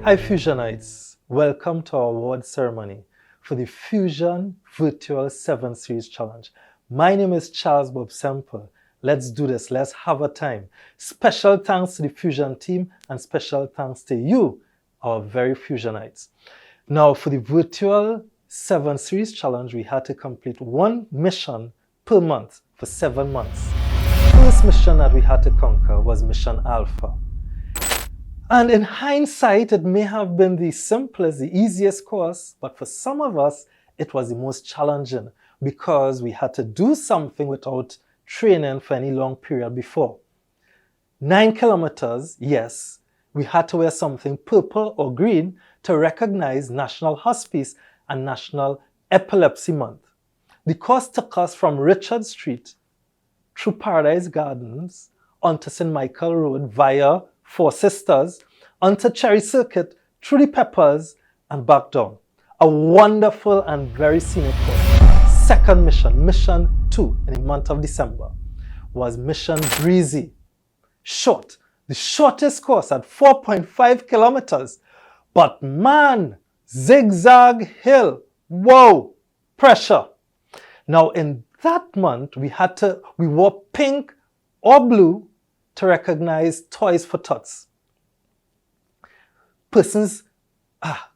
Hi Fusionites, welcome to our award ceremony for the Fusion Virtual 7 Series Challenge. My name is Charles Bob Semple. Let's do this, let's have a time. Special thanks to the Fusion team and special thanks to you, our very Fusionites. Now for the Virtual 7 Series Challenge, we had to complete one mission per month for 7 months. First mission that we had to conquer was Mission Alpha. And in hindsight, it may have been the simplest, the easiest course, but for some of us, it was the most challenging because we had to do something without training for any long period before. 9 kilometers, yes, we had to wear something purple or green to recognize National Hospice and National Epilepsy Month. The course took us from Richard Street through Paradise Gardens onto St. Michael Road via Four Sisters, onto Cherry Circuit, through the Peppers, and back down. A wonderful and very scenic course. Second mission, Mission 2, in the month of December, was Mission Breezy. Short, the shortest course at 4.5 kilometers. But man, zigzag hill, whoa, pressure. Now in that month, we wore pink or blue to recognize Toys for Tots. Persons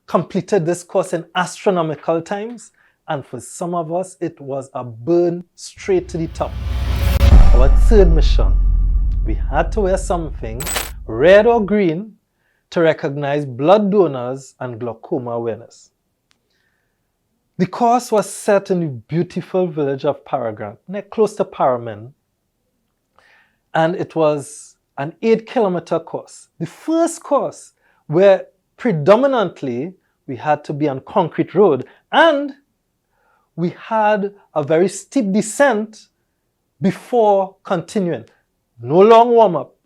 completed this course in astronomical times, and for some of us, it was a burn straight to the top. Our third mission, we had to wear something red or green to recognize blood donors and glaucoma awareness. The course was set in the beautiful village of Paragrant, close to Paramin, and it was an 8-kilometer course. The first course where predominantly we had to be on concrete road and we had a very steep descent before continuing. No long warm-up.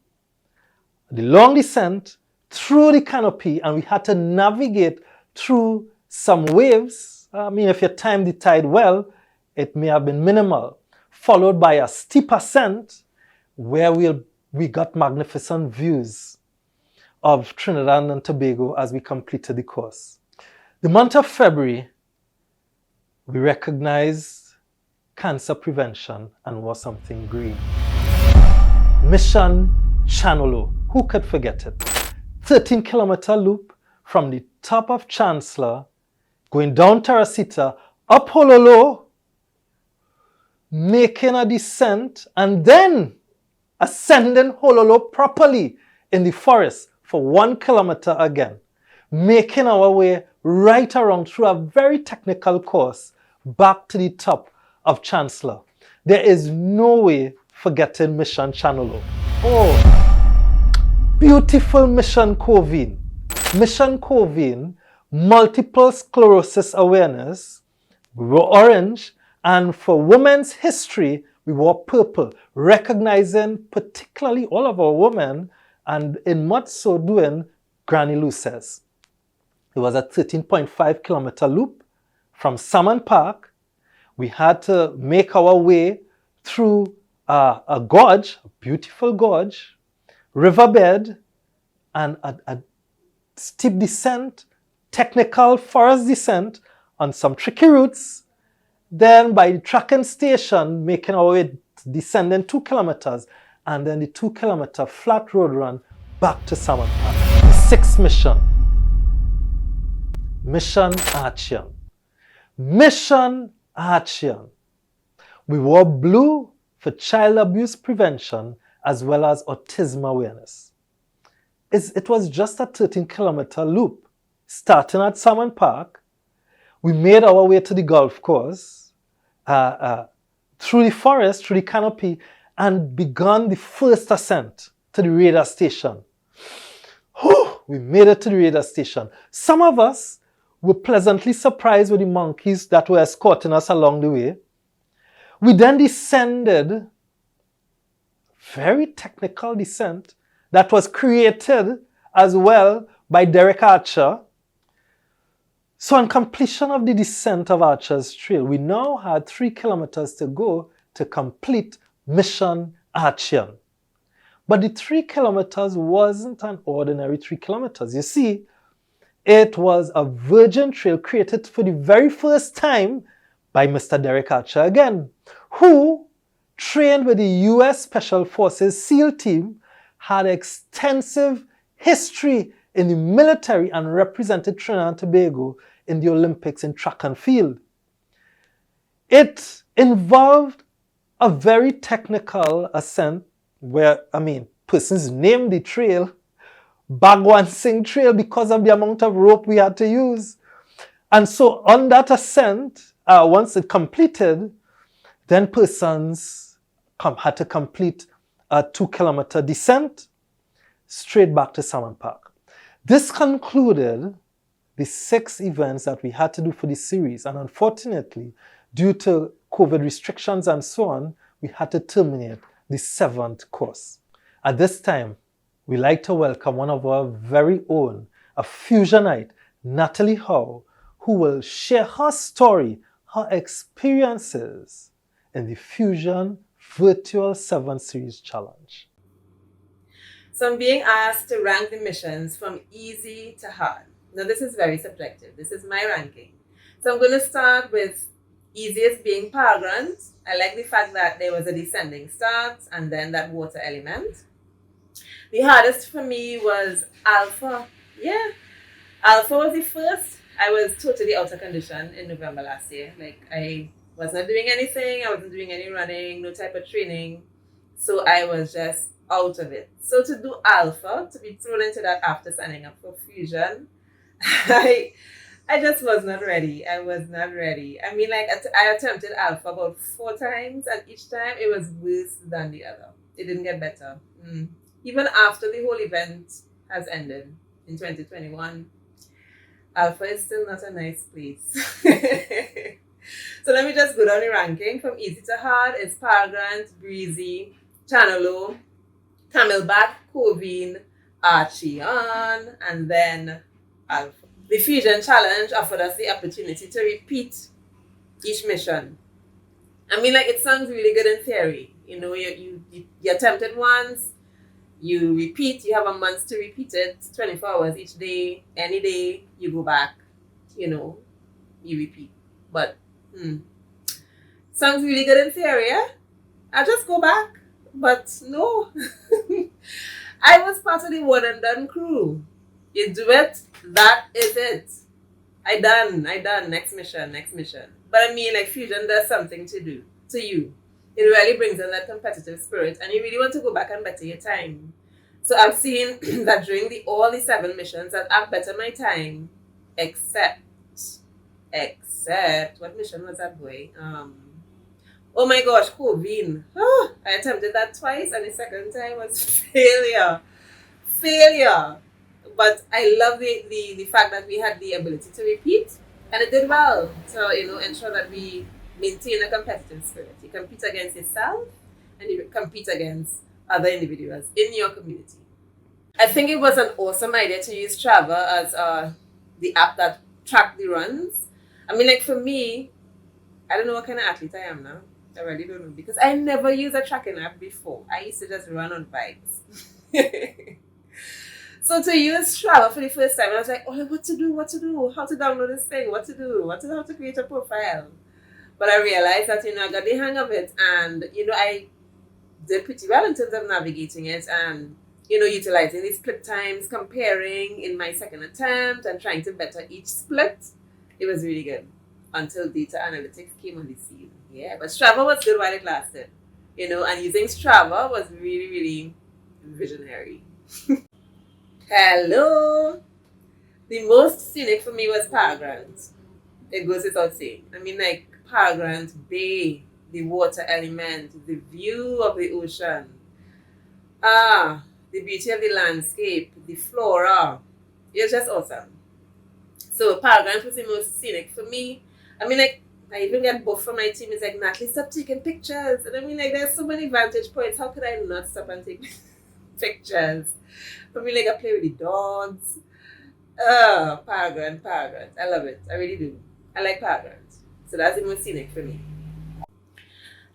The long descent through the canopy, and we had to navigate through some waves. I mean, if you timed the tide well, it may have been minimal, followed by a steep ascent where we got magnificent views of Trinidad and Tobago as we completed the course. The month of February, we recognized cancer prevention and wore something green. Mission Chanolo, who could forget it? 13-kilometer loop from the top of Chancellor, going down Teresita, up Hololo, making a descent, and then ascending Hololo properly in the forest for 1 kilometer again, making our way right around through a very technical course back to the top of Chancellor. There is no way forgetting Mission Chanolo. Oh, beautiful Mission Covine. Mission Covine, multiple sclerosis awareness, we were orange, and for Women's History, we wore purple, recognizing particularly all of our women, and in much so doing, Granny Luces. It was a 13.5 kilometer loop from Salmon Park. We had to make our way through a gorge, a beautiful gorge, riverbed, and a steep descent, technical forest descent on some tricky routes. Then by the tracking station, making our way descending 2 kilometers, and then the 2-kilometer flat road run back to Salmon Park. The sixth mission, Mission Archeon. Mission Archeon. We wore blue for child abuse prevention as well as autism awareness. It was just a 13-kilometer loop, starting at Salmon Park. We made our way to the golf course, through the forest, through the canopy, and began the first ascent to the radar station. Whew, we made it to the radar station. Some of us were pleasantly surprised with the monkeys that were escorting us along the way. We then descended, very technical descent, that was created as well by Derek Archer. So on completion of the descent of Archer's Trail, we now had 3 kilometers to go to complete Mission Archeon. But the 3 kilometers wasn't an ordinary 3 kilometers. You see, It was a virgin trail created for the very first time by Mr. Derek Archer again, who trained with the US Special Forces SEAL team, had extensive history in the military, and represented Trinidad and Tobago in the Olympics in track and field. It involved a very technical ascent where, persons named the trail Bhagwan Singh Trail because of the amount of rope we had to use. And so on that ascent, once it completed, then persons had to complete a 2-kilometer descent straight back to Salmon Park. This concluded the 6 events that we had to do for this series. And unfortunately, due to COVID restrictions and so on, we had to terminate the 7th course. At this time, we'd like to welcome one of our very own, a Fusionite, Natalie Howe, who will share her story, her experiences in the Fusion Virtual 7 Series Challenge. So I'm being asked to rank the missions from easy to hard. Now this is very subjective. This is my ranking. So I'm going to start with easiest being Power Grunt. I like the fact that there was a descending start and then that water element. The hardest for me was Alpha. Yeah, Alpha was the first. I was totally out of condition in November last year. Like, I was not doing anything. I wasn't doing any running, no type of training. So I was just out of it. So to do Alpha, to be thrown into that after signing up for Fusion, I just was not ready. I was not ready. I mean, like, I attempted Alpha about 4 times, and each time it was worse than the other. It didn't get better. Even after the whole event has ended in 2021, Alpha is still not a nice place. So let me just go down the ranking. From easy to hard, it's Power Grunt, Breezy, Channelo, Camelback, Covine, Archeon, and then Alpha. The Fusion Challenge offered us the opportunity to repeat each mission. I mean, like, it sounds really good in theory. You know, you attempt it once, you repeat, you have a month to repeat it, 24 hours each day, any day, you go back, you repeat. But, sounds really good in theory, yeah? I'll just go back. But no, I was part of the one and done crew. You do it, that is it. I done, next mission. But I mean, like, Fusion does something to you. It really brings in that competitive spirit, and you really want to go back and better your time. So I've seen that during all the 7 missions that I've bettered my time, except, what mission was that, boy? Oh my gosh, Covine. I attempted that twice, and the second time was failure. But I love the fact that we had the ability to repeat, and it did well to ensure that we maintain a competitive spirit. You compete against yourself, and you compete against other individuals in your community. I think it was an awesome idea to use Strava as the app that tracked the runs. I mean, like, for me, I don't know what kind of athlete I am now. I really don't know, because I never used a tracking app before. I used to just run on vibes. So to use Strava for the first time, I was like, oh, what to do, how to download this thing, how to create a profile. But I realized that, I got the hang of it, and, I did pretty well in terms of navigating it and, utilizing the split times, comparing in my second attempt and trying to better each split. It was really good until data analytics came on the scene. Yeah, but Strava was good while it lasted, and using Strava was really, really visionary. Hello! The most scenic for me was Power Grunt. It goes without saying. I mean, like, Power Grunt Bay, the water element, the view of the ocean, the beauty of the landscape, the flora. It was just awesome. So Power Grunt was the most scenic for me. I mean, like, I even get buff from my team. It's like, Natalie, stop taking pictures. And I mean, like, there's so many vantage points. How could I not stop and take pictures? For me, like, I play with the dogs. Power Grunt. I love it. I really do. I like Power Grunt. So that's the most scenic for me.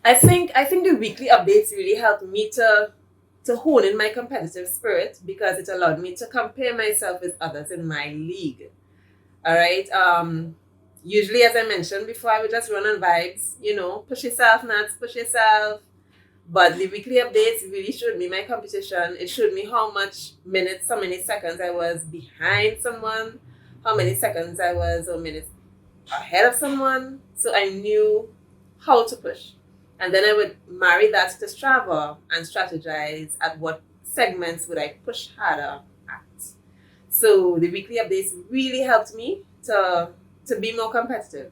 I think the weekly updates really helped me to hone in my competitive spirit, because it allowed me to compare myself with others in my league. All right. Usually, as I mentioned before, I would just run on vibes. Push yourself, nuts, push yourself. But the weekly updates really showed me my competition. It showed me how much minutes, how many seconds I was behind someone, how many seconds I was or minutes ahead of someone. So I knew how to push. And then I would marry that to Strava and strategize at what segments would I push harder at. So the weekly updates really helped me to be more competitive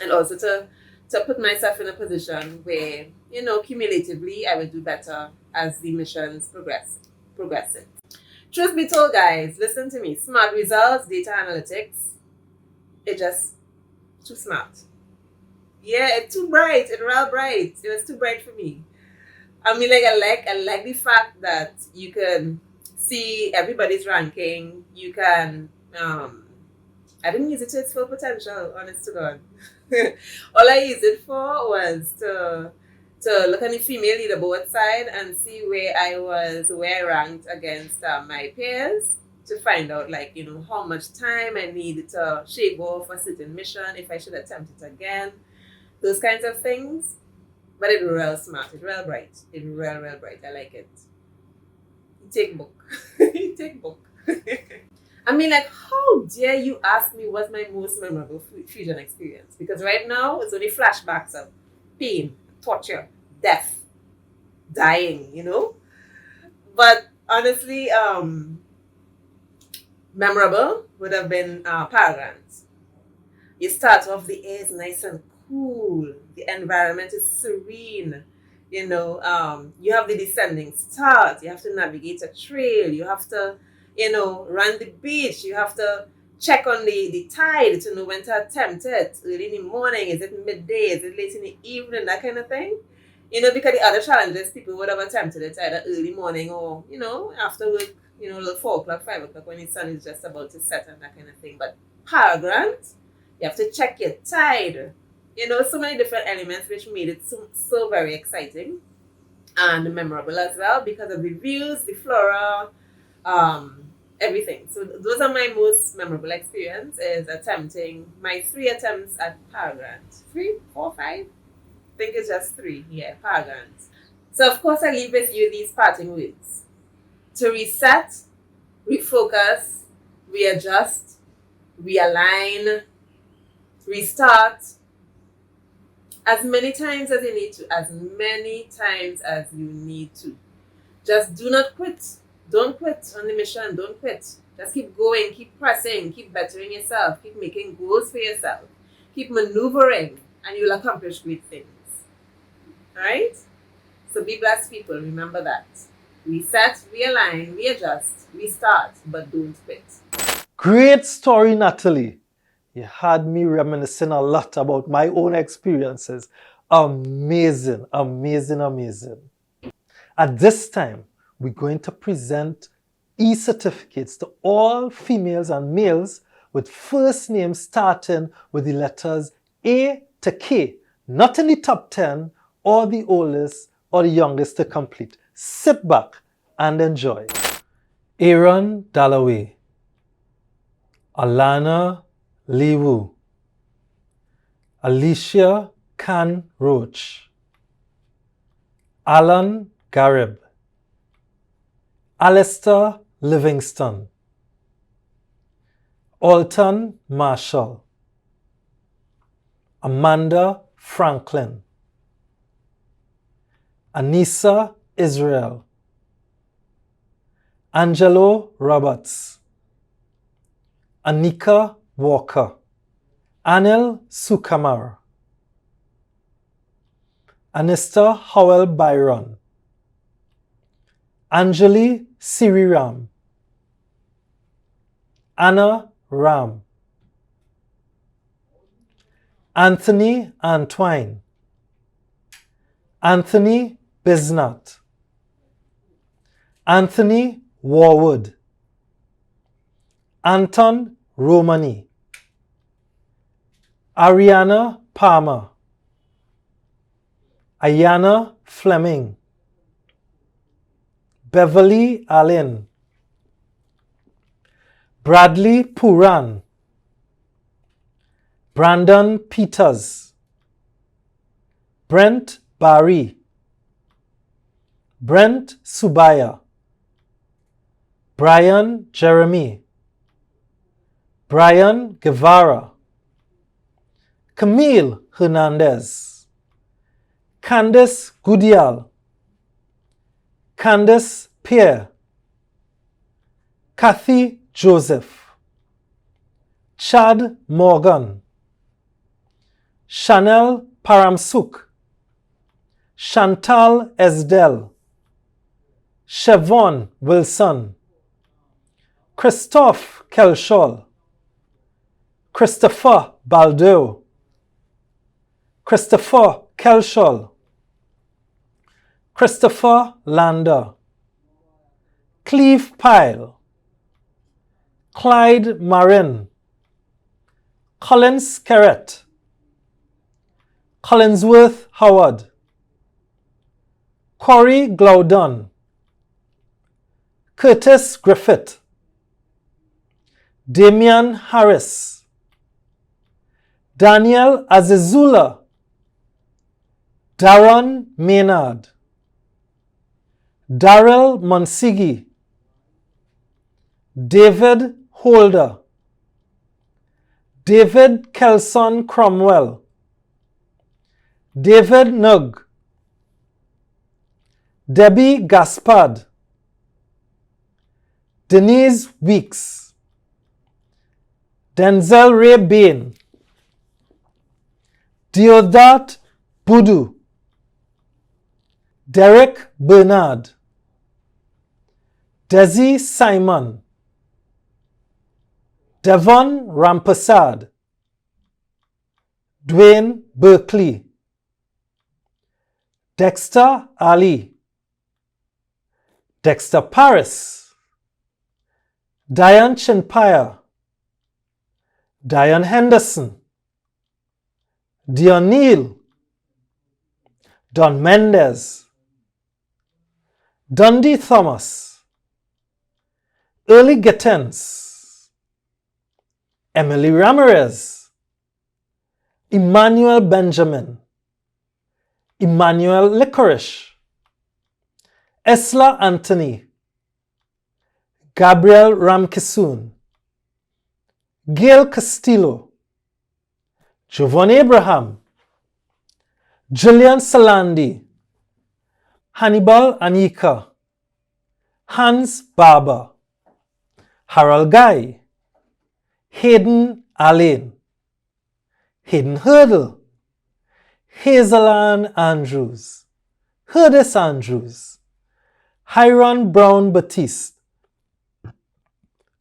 and also to put myself in a position where, cumulatively I would do better as the missions progressing. Truth be told, guys, listen to me. Smart results, data analytics, it just too smart. Yeah, it's too bright. It's real bright. It was too bright for me. I mean, like I like the fact that you can see everybody's ranking. You can I didn't use it to its full potential, honest to God. All I used it for was to look on the female leaderboard side and see where I ranked against my peers, to find out, like, how much time I needed to shave off a certain mission, if I should attempt it again, those kinds of things. But it's real smart, it's real bright, it's real bright. I like it. You take book. You take book. I mean, like, how dare you ask me what's my most memorable fusion experience? Because right now, it's only flashbacks of pain, torture, death, dying, But honestly, memorable would have been Paragons. You start off, the air is nice and cool. The environment is serene. You have the descending start. You have to navigate a trail. You have to run the beach. You have to check on the tide to know when to attempt it. Early in the morning, is it midday, is it late in the evening, that kind of thing. Because the other challenges, people would have attempted it either early morning or, after work, like 4 o'clock, 5 o'clock, when the sun is just about to set and that kind of thing. But Paragrant, you have to check your tide. So many different elements which made it so very exciting and memorable as well, because of the views, the flora, everything. So those are my most memorable experiences attempting my 3 attempts at Paragant. 3, 4, 5? I think it's just 3. Yeah, Paragant. So of course I leave with you these parting words. To reset, refocus, readjust, realign, restart, as many times as you need to, as many times as you need to. Just do not quit. Don't quit on the mission. Don't quit. Just keep going, keep pressing, keep bettering yourself, keep making goals for yourself, keep maneuvering, and you'll accomplish great things. Alright? So be blessed, people. Remember that. Reset, realign, readjust, restart, but don't quit. Great story, Natalie. You had me reminiscing a lot about my own experiences. Amazing, amazing, amazing. At this time, we're going to present e-certificates to all females and males with first names starting with the letters A to K, not in the top 10 or the oldest or the youngest to complete. Sit back and enjoy. Aaron Dalloway, Alana Liwu, Alicia Khan Roach, Alan Garib, Alistair Livingston, Alton Marshall, Amanda Franklin, Anissa Israel, Angelo Roberts, Anika Walker, Anil Sukamar, Anista Howell Byron, Anjali Siriram, Anna Ram, Anthony Antwine, Anthony Biznat, Anthony Warwood, Anton Romani, Ariana Palmer, Ayana Fleming, Beverly Allen, Bradley Puran, Brandon Peters, Brent Barry, Brent Subaya, Brian Jeremy, Brian Guevara, Camille Hernandez, Candice Gudial, Candice Pierre, Kathy Joseph, Chad Morgan, Chanel Paramsuk, Chantal Esdel, Chevon Wilson, Christophe Kelshol, Christopher Baldeau, Christopher Kelshol, Christopher Lander, Cleve Pyle, Clyde Marin, Collins Carrett, Collinsworth Howard, Corey Glaudon, Curtis Griffith, Damian Harris, Daniel Azizula, Darren Maynard, Darrell Monsigi, David Holder, David Kelson Cromwell, David Nugg, Debbie Gaspard, Denise Weeks, Denzel Ray Bain, Deodat Budu, Derek Bernard, Desi Simon, Devon Rampasad, Dwayne Berkeley, Dexter Ali, Dexter Paris, Diane Chinpaya, Diane Henderson, Dion Neal, Don Mendez, Dundee Thomas, Early Gittens, Emily Ramirez, Emmanuel Benjamin, Emmanuel Licorice, Esla Anthony, Gabriel Ramkisoon, Gail Castillo, Jovan Abraham, Julian Salandi, Hannibal Anika, Hans Barber, Harold Guy, Hayden Allain, Hayden Hurdle, Hazelan Andrews, Herdis Andrews, Hiron Brown Batiste,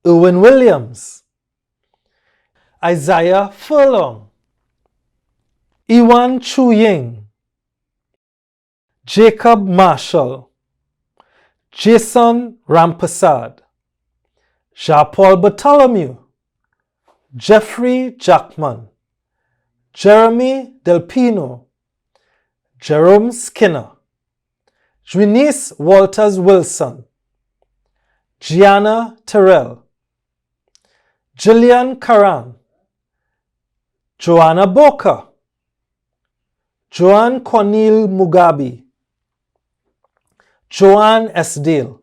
Irwin Williams, Isaiah Furlong, Iwan Chu Ying, Jacob Marshall, Jason Rampasad, Jean-Paul Bartholomew, Jeffrey Jackman, Jeremy Del Pino, Jerome Skinner, Junice Walters Wilson, Gianna Terrell, Jillian Karan, Joanna Boca, Joanne Cornel Mugabe, Joanne Esdale,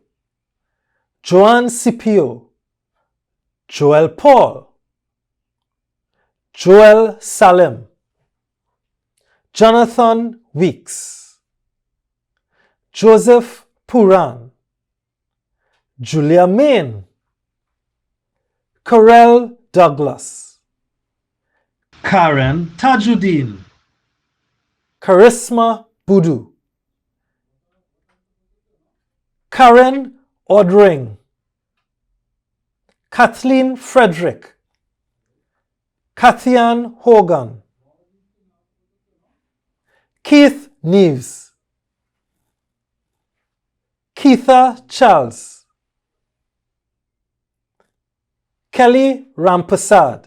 Joanne Scipio, Joel Paul, Joel Salem, Jonathan Weeks, Joseph Puran, Julia Main, Corel Douglas, Karen Tajuddin, Charisma Budu, Karen Ordring, Kathleen Frederick, Kathian Hogan, Keith Neves, Keitha Charles, Kelly Rampasad,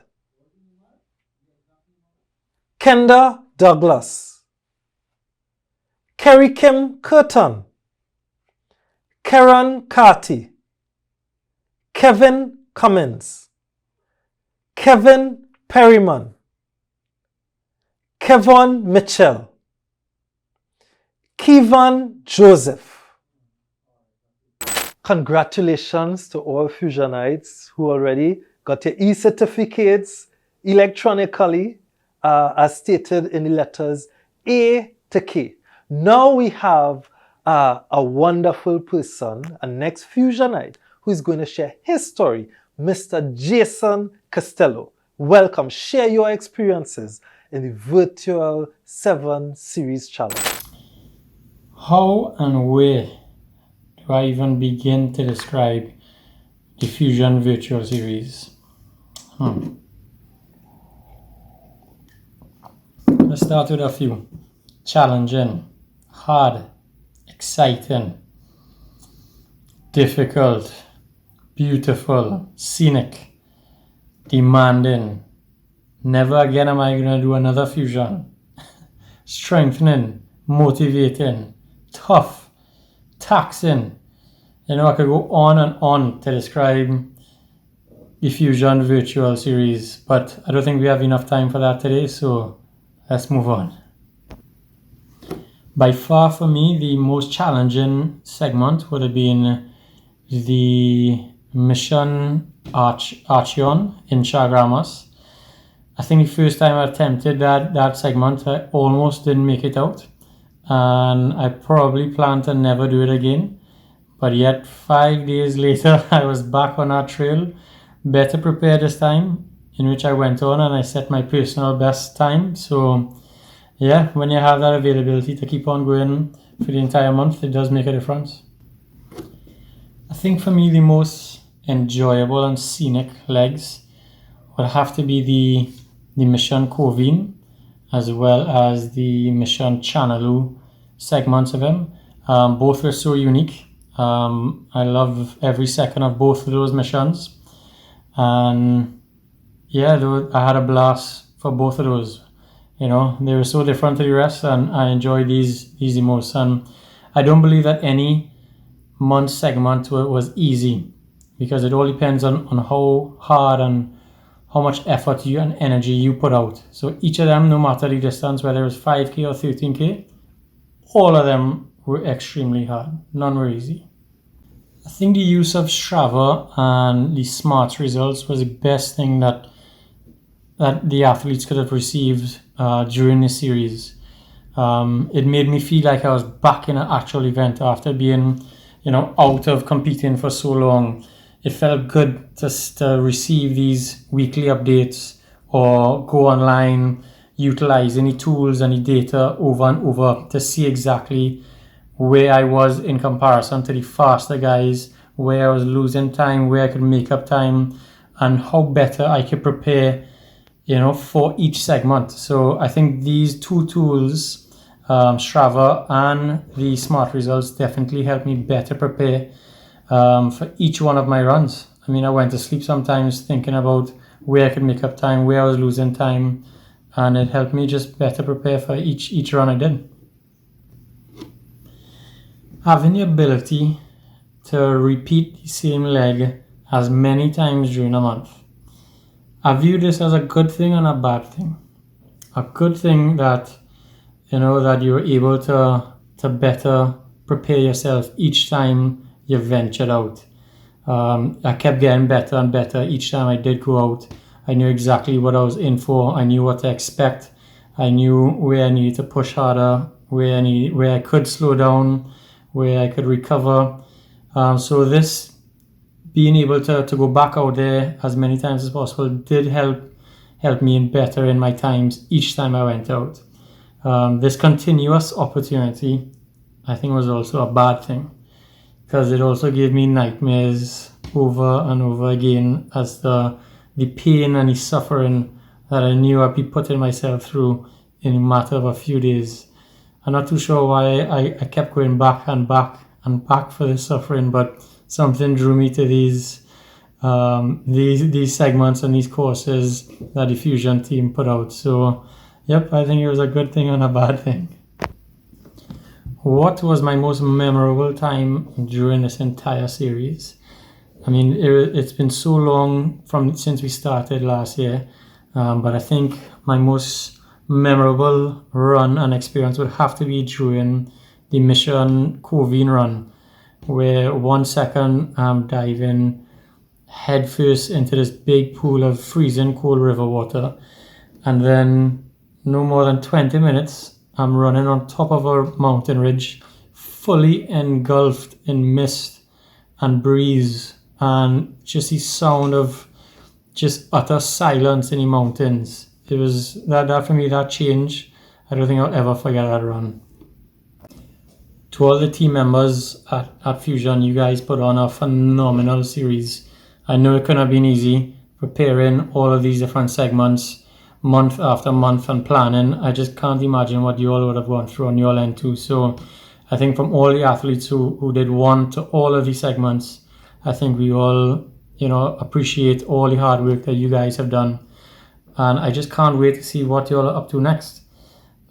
Kenda Douglas, Kerry Kim Curtin, Karen Carty, Kevin Cummins, Kevin Perryman, Kevon Mitchell, Kevon Joseph. Congratulations to all Fusionites who already got your e-certificates electronically as stated in the letters A to K. Now we have a wonderful person, a next Fusionite, who is going to share his story, Mr. Jason Costello. Welcome. Share your experiences in the Virtual 7 Series Challenge. How and where do I even begin to describe the Fusion Virtual Series? Let's start with a few. Challenging, hard, exciting, difficult, beautiful, scenic, demanding. Never again am I going to do another fusion. Strengthening, motivating, tough, taxing. You know, I could go on and on to describe the Fusion Virtual Series, but I don't think we have enough time for that today, so let's move on. By far for me, the most challenging segment would have been the Mission Archeon in Chaguaramas. I think the first time I attempted that segment, I almost didn't make it out. And I probably plan to never do it again. But yet, 5 days later, I was back on that trail, better prepared this time, in which I went on and I set my personal best time. So yeah, when you have that availability to keep on going for the entire month, it does make a difference. I think for me, the most enjoyable and scenic legs would have to be the Mission Covine, as well as the Mission Channeloo segments of them. Both were so unique. I love every second of both of those missions. And yeah, I had a blast for both of those. You know, they were so different to the rest, and I enjoyed these the most. And I don't believe that any month segment was easy, because it all depends on how hard and how much effort you and energy you put out. So each of them, no matter the distance, whether it was 5K or 13K, all of them were extremely hard. None were easy. I think the use of Strava and the smart results was the best thing that the athletes could have received during the series. It made me feel like I was back in an actual event after being, out of competing for so long. It felt good to receive these weekly updates or go online, utilize any tools and the data over and over to see exactly where I was in comparison to the faster guys, where I was losing time, where I could make up time, and how better I could prepare, for each segment. So I think these two tools, Strava and the Smart Results, definitely helped me better prepare for each one of my runs. I mean, I went to sleep sometimes thinking about where I could make up time, where I was losing time, and it helped me just better prepare for each run I did. Having the ability to repeat the same leg as many times during a month, I view this as a good thing and a bad thing. A good thing that, that you're able to better prepare yourself each time you ventured out. I kept getting better and better each time I did go out. I knew exactly what I was in for. I knew what to expect. I knew where I needed to push harder, where I could slow down, where I could recover. So this being able to go back out there as many times as possible did help me better in my times each time I went out. This continuous opportunity, I think, was also a bad thing, because it also gave me nightmares over and over again as the pain and the suffering that I knew I'd be putting myself through in a matter of a few days. I'm not too sure why I kept going back and back and back for this suffering, but something drew me to these segments and these courses that the Fusion team put out. So, yep, I think it was a good thing and a bad thing. What was my most memorable time during this entire series? I mean, it's been so long since we started last year, but I think my most memorable run and experience would have to be during the Mission Covine run, where 1 second I'm diving headfirst into this big pool of freezing cold river water, and then no more than 20 minutes I'm running on top of a mountain ridge, fully engulfed in mist and breeze, and just the sound of just utter silence in the mountains. It was that for me, that change, I don't think I'll ever forget that run. To all the team members at Fusion, you guys put on a phenomenal series. I know it couldn't have been easy preparing all of these different segments month after month and planning. I just can't imagine what you all would have gone through on your end too. So I think from all the athletes who did one to all of these segments, I think we all, appreciate all the hard work that you guys have done. And I just can't wait to see what you're up to next.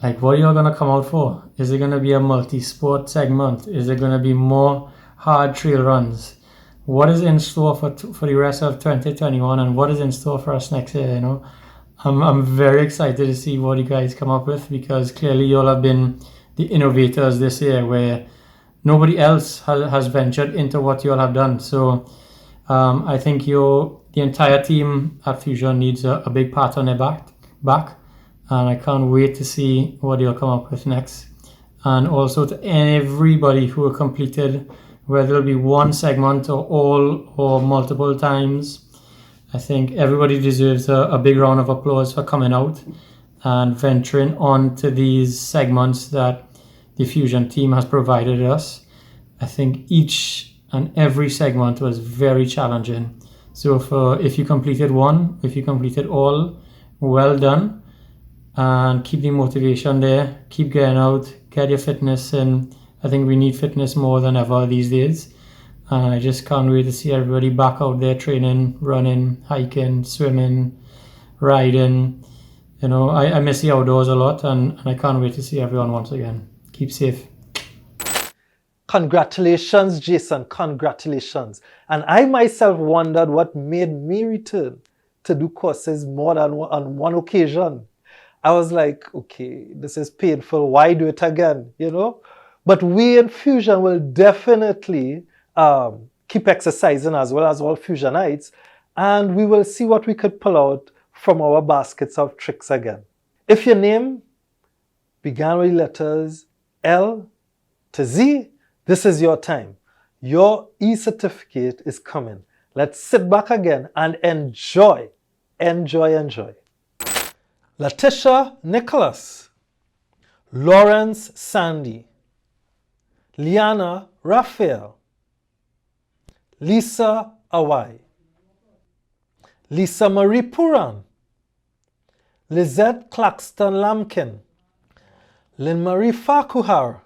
Like, what are you going to come out for? Is it going to be a multi-sport segment? Is it going to be more hard trail runs? What is in store for the rest of 2021, and what is in store for us next year? I'm very excited to see what you guys come up with, because clearly you all have been the innovators this year, where nobody else has ventured into what you all have done. So I think the entire team at Fusion needs a big pat on their back, and I can't wait to see what you'll come up with next. And also to everybody who completed, whether it'll be one segment or all or multiple times, I think everybody deserves a big round of applause for coming out and venturing on to these segments that the Fusion team has provided us. I think each and every segment was very challenging. So if you completed one, if you completed all, well done. And keep the motivation there. Keep getting out. Get your fitness in. I think we need fitness more than ever these days. And I just can't wait to see everybody back out there training, running, hiking, swimming, riding. I miss the outdoors a lot, and I can't wait to see everyone once again. Keep safe. Congratulations, Jason. Congratulations. And I myself wondered what made me return to do courses more than on one occasion. I was like, okay, this is painful. Why do it again? But we in Fusion will definitely keep exercising as well as all Fusionites, and we will see what we could pull out from our baskets of tricks again. If your name began with letters L to Z, this is your time. Your e-certificate is coming. Let's sit back again and enjoy. Letitia Nicholas, Lawrence Sandy, Liana Raphael, Lisa Awai, Lisa Marie Puran, Lizette Claxton Lamkin, Lynn Marie Farquhar,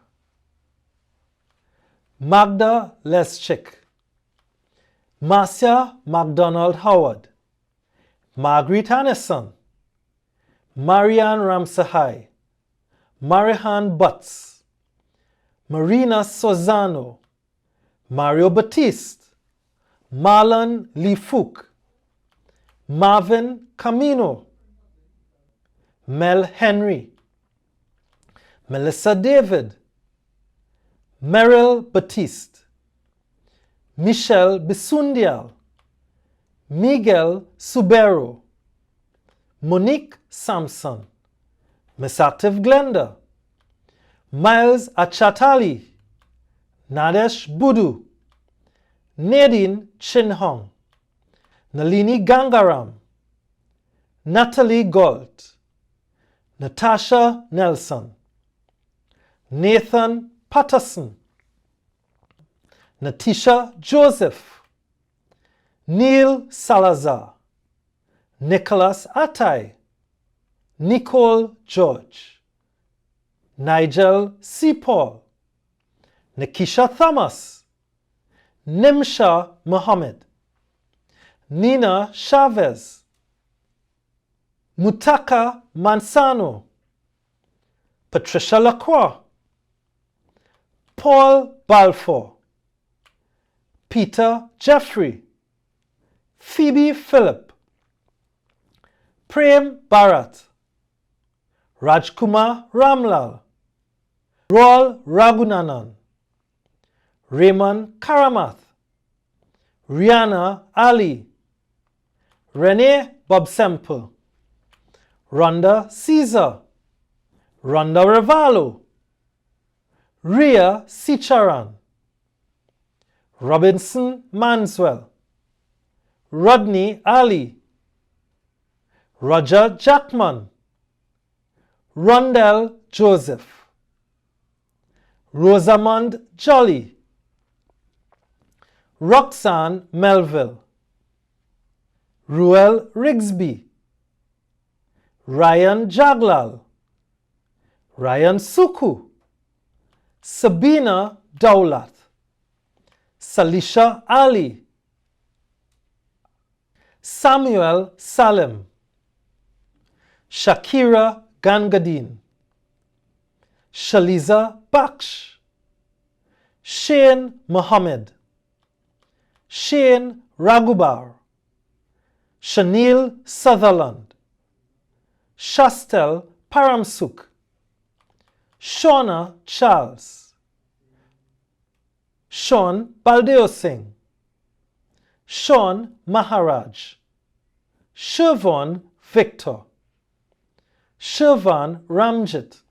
Magda Leschik, Marcia MacDonald Howard, Margaret Anderson, Marianne Ramsahai, Marihan Butts, Marina Sozano, Mario Batiste, Marlon Lee Fook, Marvin Camino, Mel Henry, Melissa David, Meryl Batiste, Michelle Bisundial, Miguel Subero, Monique Sampson, Misativ Glenda, Miles Achatali, Nadesh Budu, Nadine Chinhong, Nalini Gangaram, Natalie Galt, Natasha Nelson, Nathan Patterson, Natisha Joseph, Neil Salazar, Nicholas Attai, Nicole George, Nigel C. Paul, Nikisha Thomas, Nimsha Mohammed, Nina Chavez, Mutaka Mansano, Patricia Lacroix, Paul Balfour, Peter Jeffrey, Phoebe Phillip, Prem Bharat, Rajkumar Ramlal, Raul Ragunanan, Raymond Karamath, Rihanna Ali, Renee Bobsemple, Rhonda Caesar, Rhonda Revalo, Ria Sicharan, Robinson Manswell, Rodney Ali, Roger Jackman, Rondell Joseph, Rosamond Jolly, Roxanne Melville, Ruel Rigsby, Ryan Jaglal, Ryan Suku, Sabina Dowlat, Salisha Ali, Samuel Salim, Shakira Gangadin, Shaliza Baksh, Shane Mohammed, Shane Ragubar, Shanil Sutherland, Shastel Paramsuk, Shauna Charles, Sean Baldeo Singh, Sean Maharaj, Shervon Victor, Shervan Ramjit,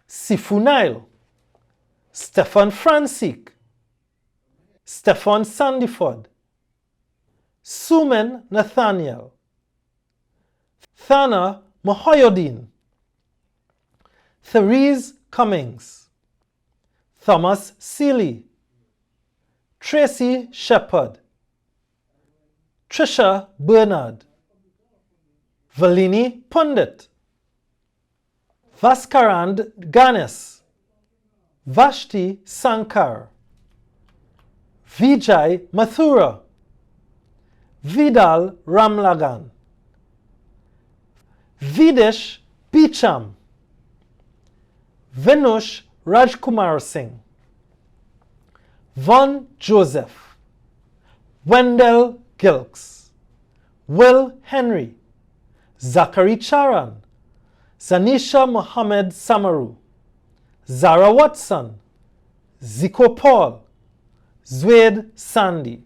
Sifunail, Stefan Francique, Stefan Sandiford, Sumen Nathaniel, Thana Mohoyodin, Therese Cummings, Thomas Seeley, Tracy Shepard, Trisha Bernard, Valini Pundit, Vaskarand Ganes, Vashti Sankar, Vijay Mathura, Vidal Ramlagan, Videsh Bicham, Venush Rajkumar Singh, Von Joseph, Wendell Gilks, Will Henry, Zachary Charan, Zanisha Mohammed Samaru, Zara Watson, Zico Paul, Zwade Sandy.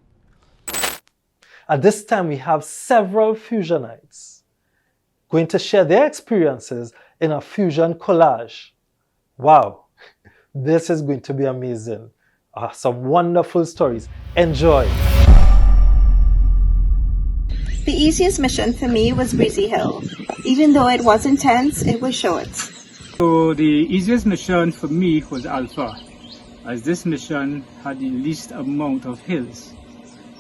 At this time, we have several Fusionites going to share their experiences in a fusion collage. Wow, this is going to be amazing. Some wonderful stories. Enjoy. The easiest mission for me was Breezy Hill. Even though it was intense, it was short. So the easiest mission for me was Alpha, as this mission had the least amount of hills,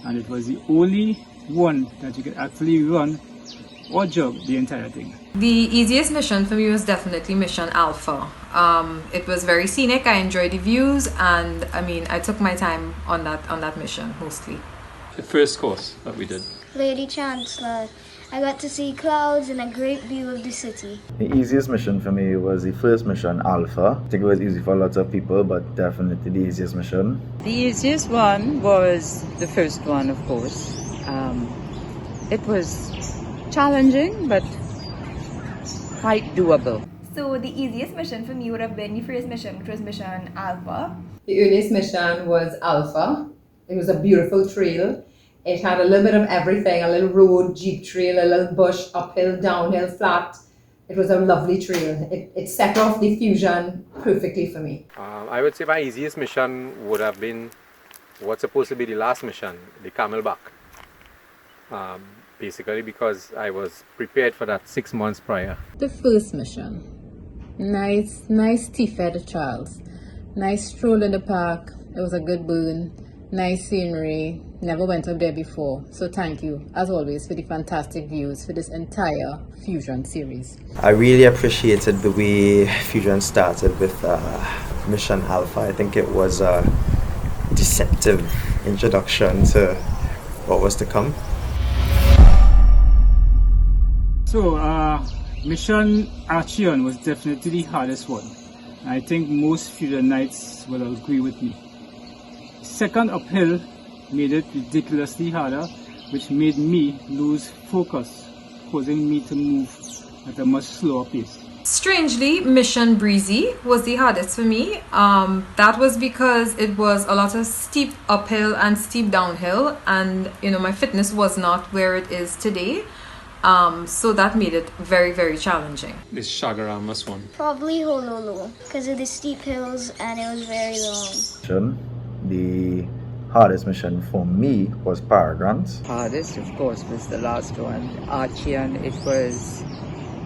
and it was the only one that you could actually run or jog the entire thing. The easiest mission for me was definitely Mission Alpha. It was very scenic. I enjoyed the views, and I took my time on that mission mostly. The first course that we did. Lady Chancellor. I got to see clouds and a great view of the city. The easiest mission for me was the first mission, Alpha. I think it was easy for lots of people, but definitely the easiest mission. The easiest one was the first one, of course. It was challenging, but quite doable. So the easiest mission for me would have been the first mission, which was Mission Alpha. The earliest mission was Alpha. It was a beautiful trail. It had a little bit of everything, a little road, jeep trail, a little bush, uphill, downhill, flat. It was a lovely trail. It set off the fusion perfectly for me. I would say my easiest mission would have been what's supposed to be the last mission, the Camelback. Basically because I was prepared for that 6 months prior. The first mission. Nice tea-fed Charles. Nice stroll in the park. It was a good burn. Nice scenery. Never went up there before. So thank you, as always, for the fantastic views for this entire Fusion series. I really appreciated the way Fusion started with Mission Alpha. I think it was a deceptive introduction to what was to come. So Mission Archeon was definitely the hardest one. I think most Fusionites will agree with me. Second uphill made it ridiculously harder, which made me lose focus, causing me to move at a much slower pace. Strangely, Mission Breezy was the hardest for me. That was because it was a lot of steep uphill and steep downhill, and my fitness was not where it is today. So that made it very, very challenging. This Chaguaramas one. Probably Honolulu because of the steep hills and it was very long. The hardest mission for me was Paragrants. Hardest, of course, was the last one, Archean. It was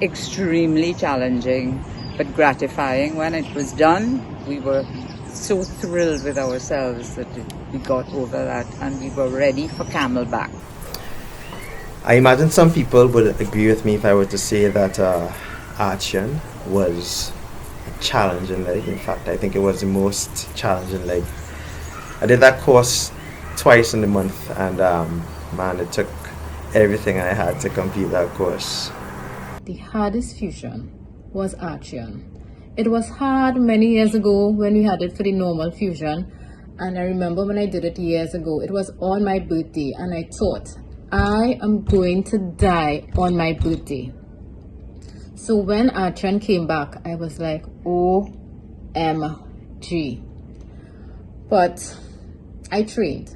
extremely challenging but gratifying when it was done. We were so thrilled with ourselves that we got over that and we were ready for Camelback. I imagine some people would agree with me if I were to say that Archean was a challenging leg. In fact, I think it was the most challenging leg. I did that course twice in the month, and man, it took everything I had to complete that course. The hardest fusion was Archean. It was hard many years ago when we had it for the normal fusion, and I remember when I did it years ago, it was on my birthday, and I thought, I am going to die on my birthday. So when Archean came back, I was like, OMG. But I trained.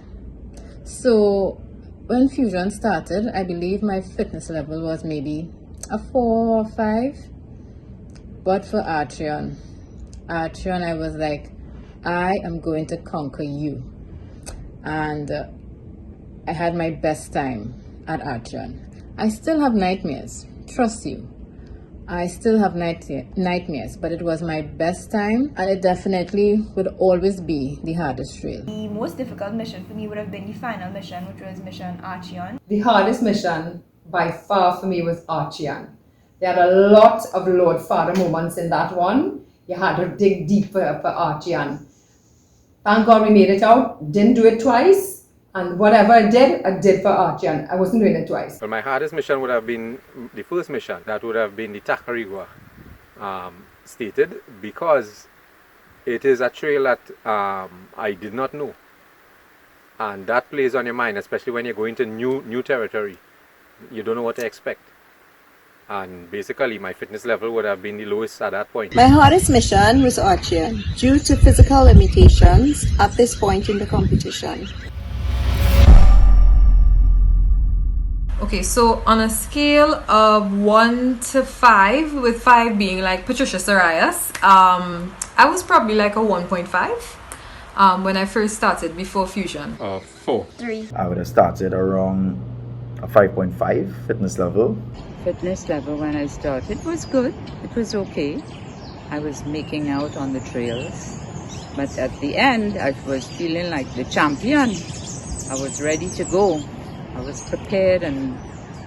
So when fusion started, I believe my fitness level was maybe a 4 or 5. But for Archean, I was like, I am going to conquer you. And I had my best time at Archean. I still have nightmares, trust you. I still have nightmares, but it was my best time, and it definitely would always be the hardest trail. The most difficult mission for me would have been the final mission, which was Mission Archean. The hardest mission by far for me was Archean. There had a lot of Lord Father moments in that one. You had to dig deeper for Archean. Thank God we made it out. Didn't do it twice. And whatever I did for Archean. I wasn't doing it twice. Well, my hardest mission would have been the first mission. That would have been the Tacarigua stated, because it is a trail that I did not know. And that plays on your mind, especially when you're going to new territory. You don't know what to expect. And basically, my fitness level would have been the lowest at that point. My hardest mission was Archean due to physical limitations at this point in the competition. Okay, so on a scale of 1 to 5, with 5 being like Patricia Sarias, I was probably like a 1.5 when I first started before fusion. 4. 3. I would have started around a 5.5 fitness level. Fitness level when I started was good. It was okay. I was making out on the trails. But at the end, I was feeling like the champion. I was ready to go. I was prepared and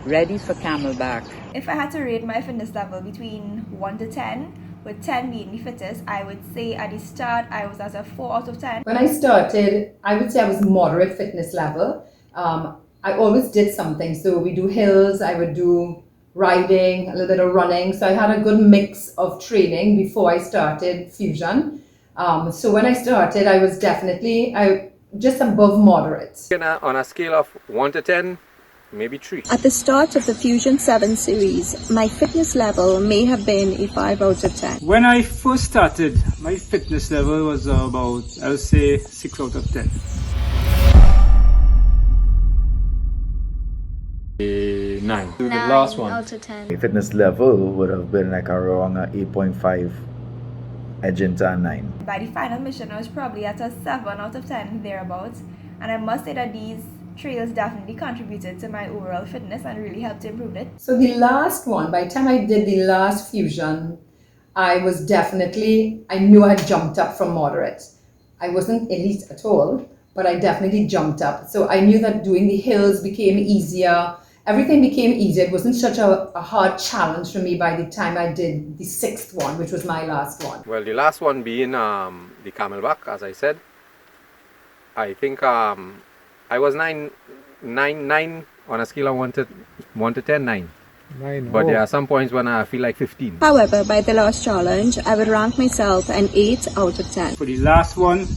ready for Camelback. If I had to rate my fitness level between 1 to 10, with 10 being the fittest, I would say at the start I was at a 4 out of 10. When I started, I would say I was moderate fitness level. I always did something. So we do hills, I would do riding, a little bit of running. So I had a good mix of training before I started fusion. So when I started, I was definitely just above moderate. On a scale of 1 to 10, maybe 3. At the start of the Fusion 7 series, my fitness level may have been a 5 out of 10. When I first started, my fitness level was about, I would say, 6 out of 10. 9. The 9 last one. out of 10. My fitness level would have been like around a 8.5, edging to a 9. By the final mission, I was probably at a 7 out of 10, thereabouts. And I must say that these trails definitely contributed to my overall fitness and really helped to improve it. So the last one, by the time I did the last fusion, I knew I had jumped up from moderate. I wasn't elite at all, but I definitely jumped up. So I knew that doing the hills became easier. Everything became easier. It wasn't such a hard challenge for me by the time I did the 6th one, which was my last one. Well, the last one being the Camelback, as I said. I think I was 9 on a scale of 1 to 10, 9. But there are some points when I feel like 15. However, by the last challenge, I would rank myself an 8 out of 10. For the last one,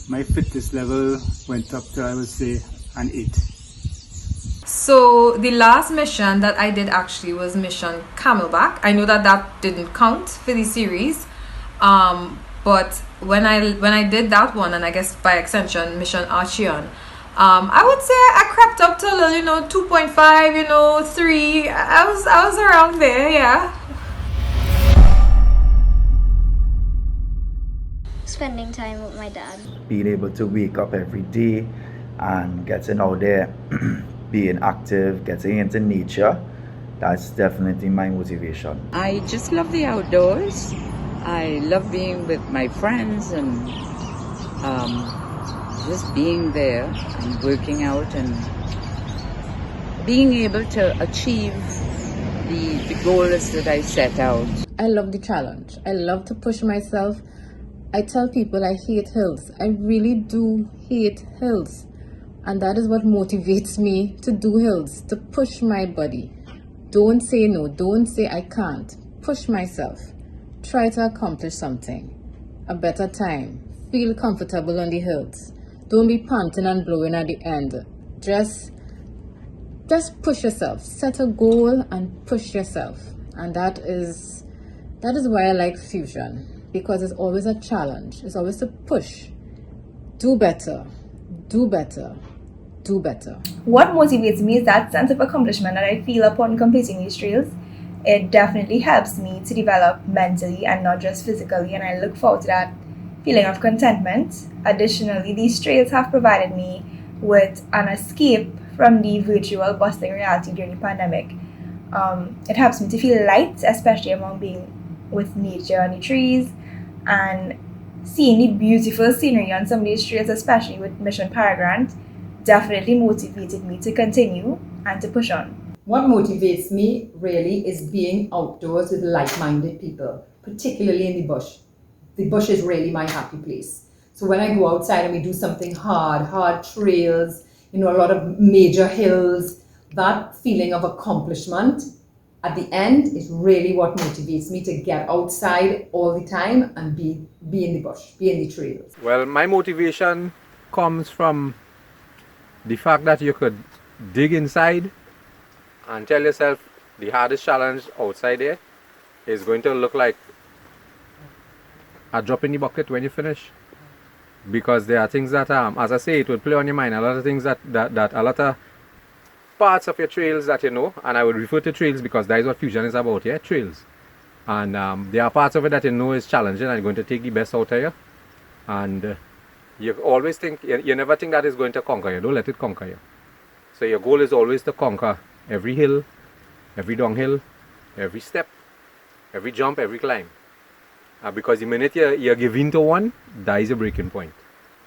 my fitness level went up to, I would say, an 8. So the last mission that I did actually was Mission Camelback. I know that didn't count for the series, but when I did that one, and I guess by extension Mission Archeon, I would say I crept up to a little, 2.5, 3. I was around there, yeah. Spending time with my dad. Being able to wake up every day and getting out there, being active, getting into nature, that's definitely my motivation. I just love the outdoors. I love being with my friends and just being there and working out and being able to achieve the goals that I set out. I love the challenge. I love to push myself. I tell people I hate hills. I really do hate hills. And that is what motivates me to do hills, to push my body. Don't say no, don't say I can't. Push myself. Try to accomplish something. A better time. Feel comfortable on the hills. Don't be panting and blowing at the end. Just push yourself. Set a goal and push yourself. And that is why I like Fusion. Because it's always a challenge. It's always a push. Do better. Do better. Do better. What motivates me is that sense of accomplishment that I feel upon completing these trails. It definitely helps me to develop mentally and not just physically, and I look forward to that feeling of contentment. Additionally, these trails have provided me with an escape from the virtual bustling reality during the pandemic. It helps me to feel light, especially among being with nature and the trees and seeing the beautiful scenery on some of these trails, especially with Mission Paragrant, definitely motivated me to continue and to push on. What motivates me really is being outdoors with like-minded people, particularly in the bush. The bush is really my happy place. So when I go outside and we do something hard trails, a lot of major hills, that feeling of accomplishment at the end is really what motivates me to get outside all the time and be in the bush, be in the trails. Well, my motivation comes from the fact that you could dig inside and tell yourself the hardest challenge outside there is going to look like a drop in the bucket when you finish. Because there are things that, as I say, it would play on your mind. A lot of things that a lot of parts of your trails that and I would refer to trails because that is what Fusion is about, yeah, trails. And there are parts of it that is challenging and going to take the best out of you. And you always think, you never think that is going to conquer you. Don't let it conquer you. So your goal is always to conquer every hill, every downhill, every step, every jump, every climb. Because the minute you give in to one, that is a breaking point.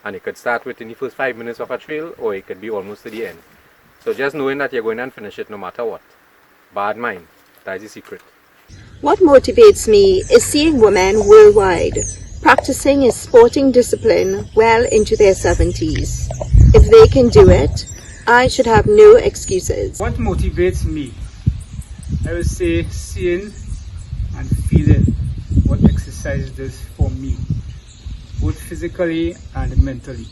And it could start within the first 5 minutes of a trail, or it could be almost to the end. So just knowing that you're going to finish it no matter what. Bad mind, that is the secret. What motivates me is seeing women worldwide practicing a sporting discipline well into their 70s. If they can do it, I should have no excuses. What motivates me? I would say seeing and feeling what exercise does for me, both physically and mentally.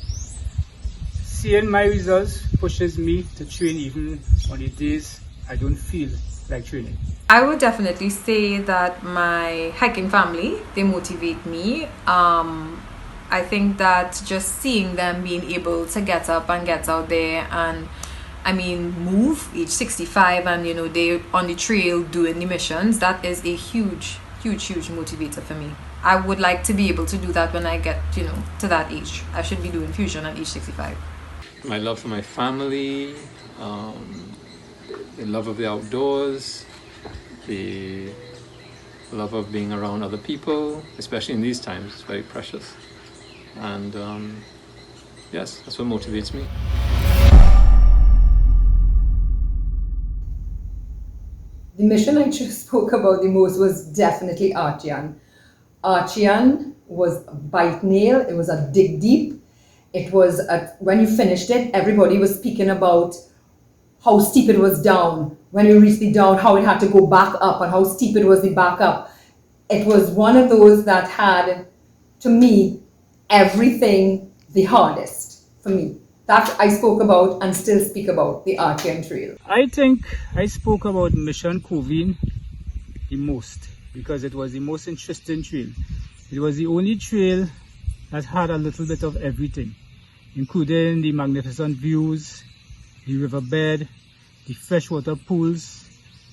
Seeing my results pushes me to train even on the days I don't feel like training. I would definitely say that my hiking family, they motivate me. I think that just seeing them being able to get up and get out there and move age 65 and they on the trail doing the missions, that is a huge motivator for me. I would like to be able to do that when I get to that age. I should be doing Fusion at age 65. My love for my family, the love of the outdoors, the love of being around other people, especially in these times. It's very precious. And yes, that's what motivates me. The mission I just spoke about the most was definitely Archeon. Archeon was a bite nail, it was a dig deep. It was, when you finished it, everybody was speaking about how steep it was down. When you reached the down, how it had to go back up and how steep it was the back up. It was one of those that had, to me, everything the hardest for me. That I spoke about and still speak about, the Archeon Trail. I think I spoke about Mission Covine the most because it was the most interesting trail. It was the only trail that had a little bit of everything, including the magnificent views, the riverbed, the freshwater pools,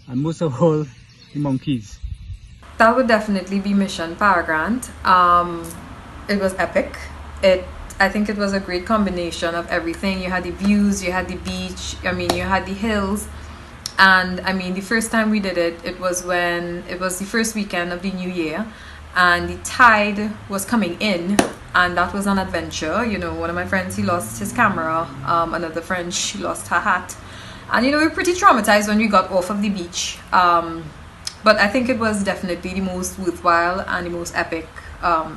and most of all, the monkeys. That would definitely be Mission Paragrant. It was epic. I think it was a great combination of everything. You had the views, you had the beach, you had the hills. And the first time we did it, it was the first weekend of the new year, and the tide was coming in, and that was an adventure. One of my friends, he lost his camera. Another friend, she lost her hat. And we were pretty traumatized when we got off of the beach. But I think it was definitely the most worthwhile and the most epic.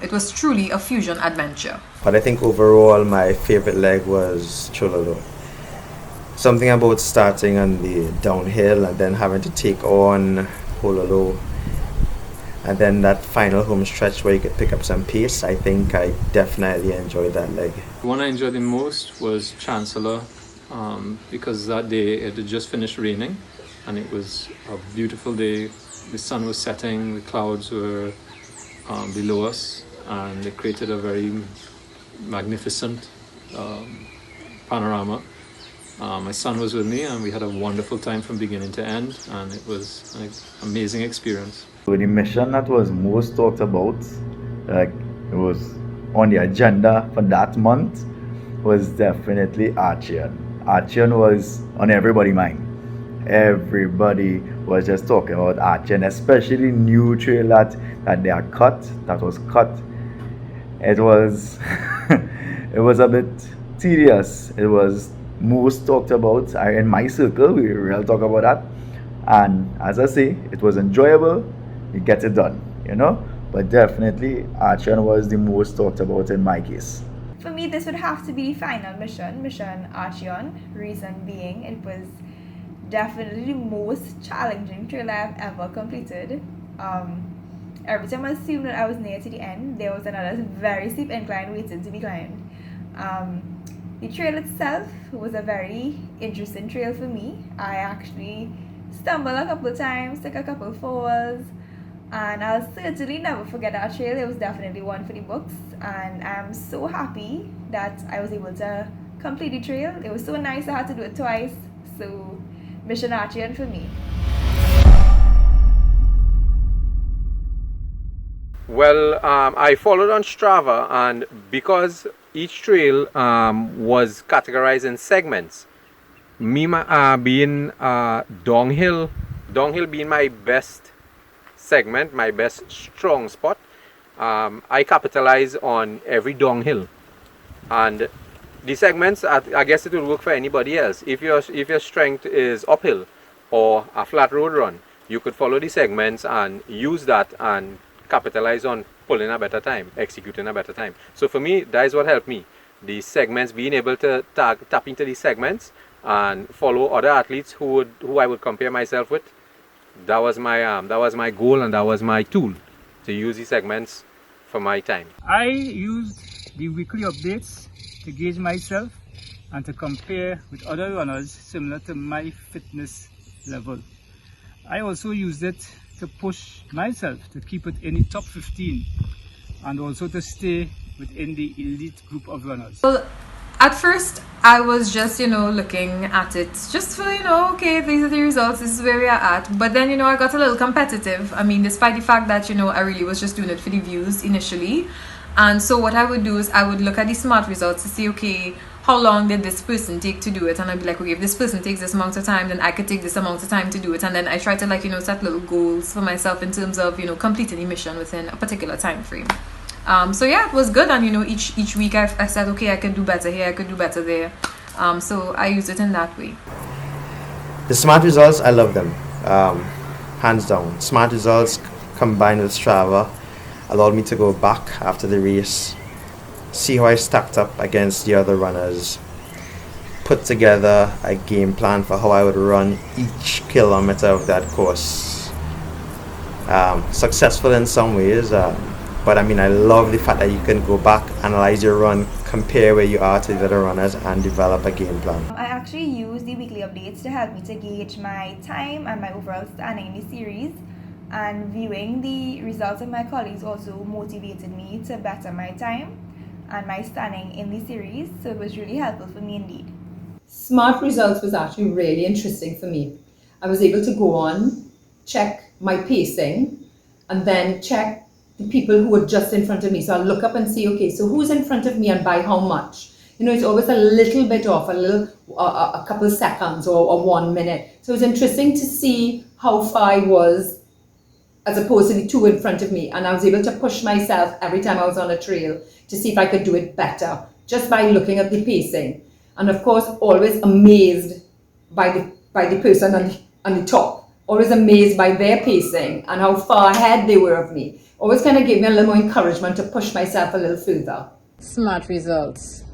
It was truly a fusion adventure. But I think overall my favorite leg was Chololo. Something about starting on the downhill and then having to take on Hololo, and then that final home stretch where you could pick up some pace. I think I definitely enjoyed that leg. The one I enjoyed the most was Chancellor, because that day it had just finished raining and it was a beautiful day. The sun was setting, the clouds were below us, and it created a very magnificent panorama. My son was with me and we had a wonderful time from beginning to end, and it was an amazing experience. So the mission that was most talked about, it was on the agenda for that month, was definitely Archeon. Archeon was on everybody's mind. Everybody was just talking about Archeon, especially new trail that they had that was cut. It was it was a bit tedious. It was most talked about in my circle. We really talk about that, and as I say, it was enjoyable. You get it done, but definitely Archeon was the most talked about in my case. For me, this would have to be final mission Archeon. Reason being, it was definitely the most challenging trail I've ever completed. Every time I assumed that I was near to the end, there was another very steep incline waiting to be climbed. The trail itself was a very interesting trail for me. I actually stumbled a couple of times, took a couple of falls, and I'll certainly never forget that trail. It was definitely one for the books, and I'm so happy that I was able to complete the trail. It was so nice I had to do it twice, so Mission Archeon for me. Well, I followed on Strava, and because each trail was categorized in segments, me being downhill being my best segment, my best strong spot, I capitalize on every downhill. And the segments, I guess it will work for anybody else. If your strength is uphill or a flat road run, you could follow the segments and use that and capitalize on pulling a better time, executing a better time. So for me, that is what helped me. The segments, being able to tap into the segments and follow other athletes who I would compare myself with. That was my goal, and that was my tool, to use the segments for my time. I used the weekly updates to gauge myself and to compare with other runners similar to my fitness level. I also used it to push myself to keep it in the top 15 and also to stay within the elite group of runners. Well, at first I was just looking at it just for okay, these are the results, this is where we are at. But then I got a little competitive. Despite the fact that I really was just doing it for the views initially. And so what I would do is I would look at the smart results to see, okay, how long did this person take to do it? And I'd be like, okay, if this person takes this amount of time, then I could take this amount of time to do it. And then I try to set little goals for myself in terms of completing the mission within a particular time frame. So yeah, it was good. And each week I said, okay, I could do better here, I could do better there. So I used it in that way. The smart results, I love them, hands down. Smart results combined with Strava allowed me to go back after the race, see how I stacked up against the other runners, put together a game plan for how I would run each kilometer of that course. Successful in some ways, but I love the fact that you can go back, analyze your run, compare where you are to the other runners and develop a game plan? I actually use the weekly updates to help me to gauge my time and my overall standing in the series, and viewing the results of my colleagues also motivated me to better my time and my standing in the series, so it was really helpful for me indeed. Smart results was actually really interesting for me. I was able to go on, check my pacing, and then check the people who were just in front of me. So I'll look up and see, okay, so who's in front of me and by how much? You know, it's always a little bit off, a couple of seconds or 1 minute. So it was interesting to see how far I was as opposed to the two in front of me. And I was able to push myself every time I was on a trail to see if I could do it better, just by looking at the pacing. And of course, always amazed by the person on the top, always amazed by their pacing and how far ahead they were of me. Always kind of gave me a little more encouragement to push myself a little further. Smart results.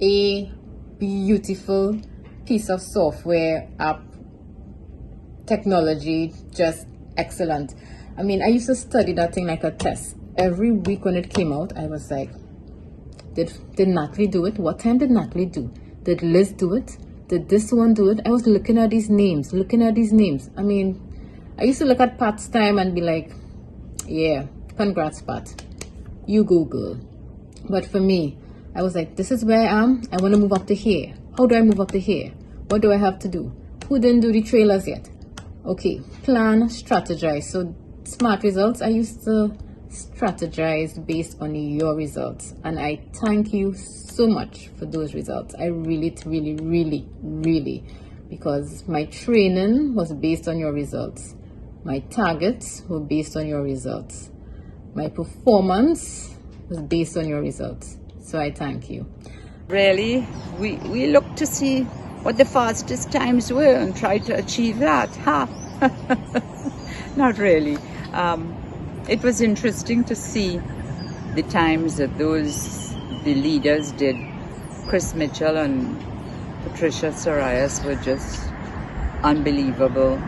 A beautiful piece of software app, technology, just excellent. I mean, I used to study that thing like a test. Every week when it came out, I was like, did Natalie do it? What time did Natalie do? Did Liz do it? Did this one do it? I was looking at these names. I mean, I used to look at Pat's time and be like, yeah, congrats, Pat. You go, girl. But for me, I was like, this is where I am. I want to move up to here. How do I move up to here? What do I have to do? Who didn't do the trailers yet? Okay, plan, strategize. So smart results, I used to strategize based on your results. And I thank you so much for those results. I really, because my training was based on your results. My targets were based on your results. My performance was based on your results. So I thank you. Really, we look to see what the fastest times were and try to achieve that. Not really. It was interesting to see the times that the leaders did. Chris Mitchell and Patricia Sarias were just unbelievable.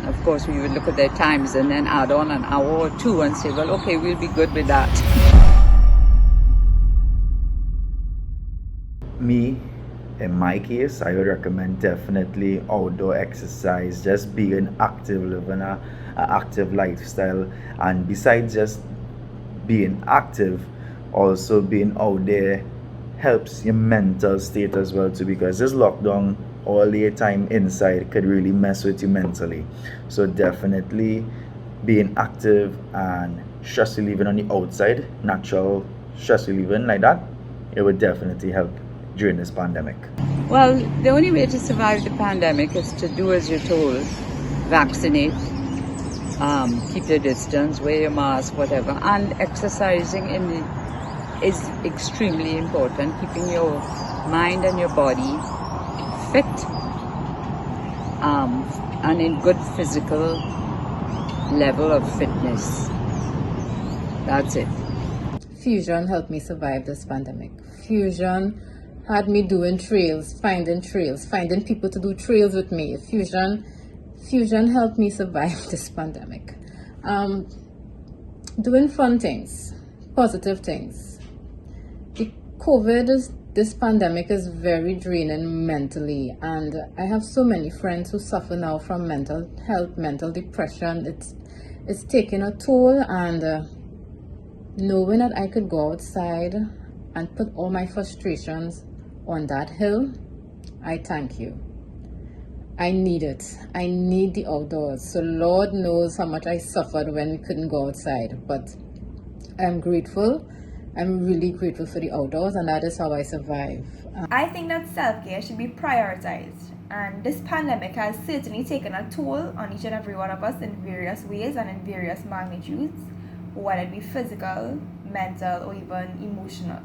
Of course, we would look at their times and then add on an hour or two and say, well, okay, we'll be good with that. Me, in my case, I would recommend definitely outdoor exercise, just being active, living an active lifestyle. And besides just being active, also being out there helps your mental state as well too, because this lockdown, all the time inside could really mess with you mentally. So definitely being active and stress relieving on the outside, natural stress relieving like that, it would definitely help during this pandemic. Well, the only way to survive the pandemic is to do as you're told. Vaccinate, keep your distance, wear your mask, whatever. And exercising is extremely important, keeping your mind and your body fit and in good physical level of fitness. That's it. Fusion helped me survive this pandemic. Fusion had me doing trails, finding people to do trails with me. Fusion helped me survive this pandemic. Doing fun things, positive things. This pandemic is very draining mentally, and I have so many friends who suffer now from mental health, mental depression. It's taking a toll, and knowing that I could go outside and put all my frustrations on that hill, I thank you. I need it. I need the outdoors. So Lord knows how much I suffered when we couldn't go outside, but I'm grateful. I'm really grateful for the outdoors, and that is how I survive. I think that self-care should be prioritized, and this pandemic has certainly taken a toll on each and every one of us in various ways and in various magnitudes, whether it be physical, mental, or even emotional.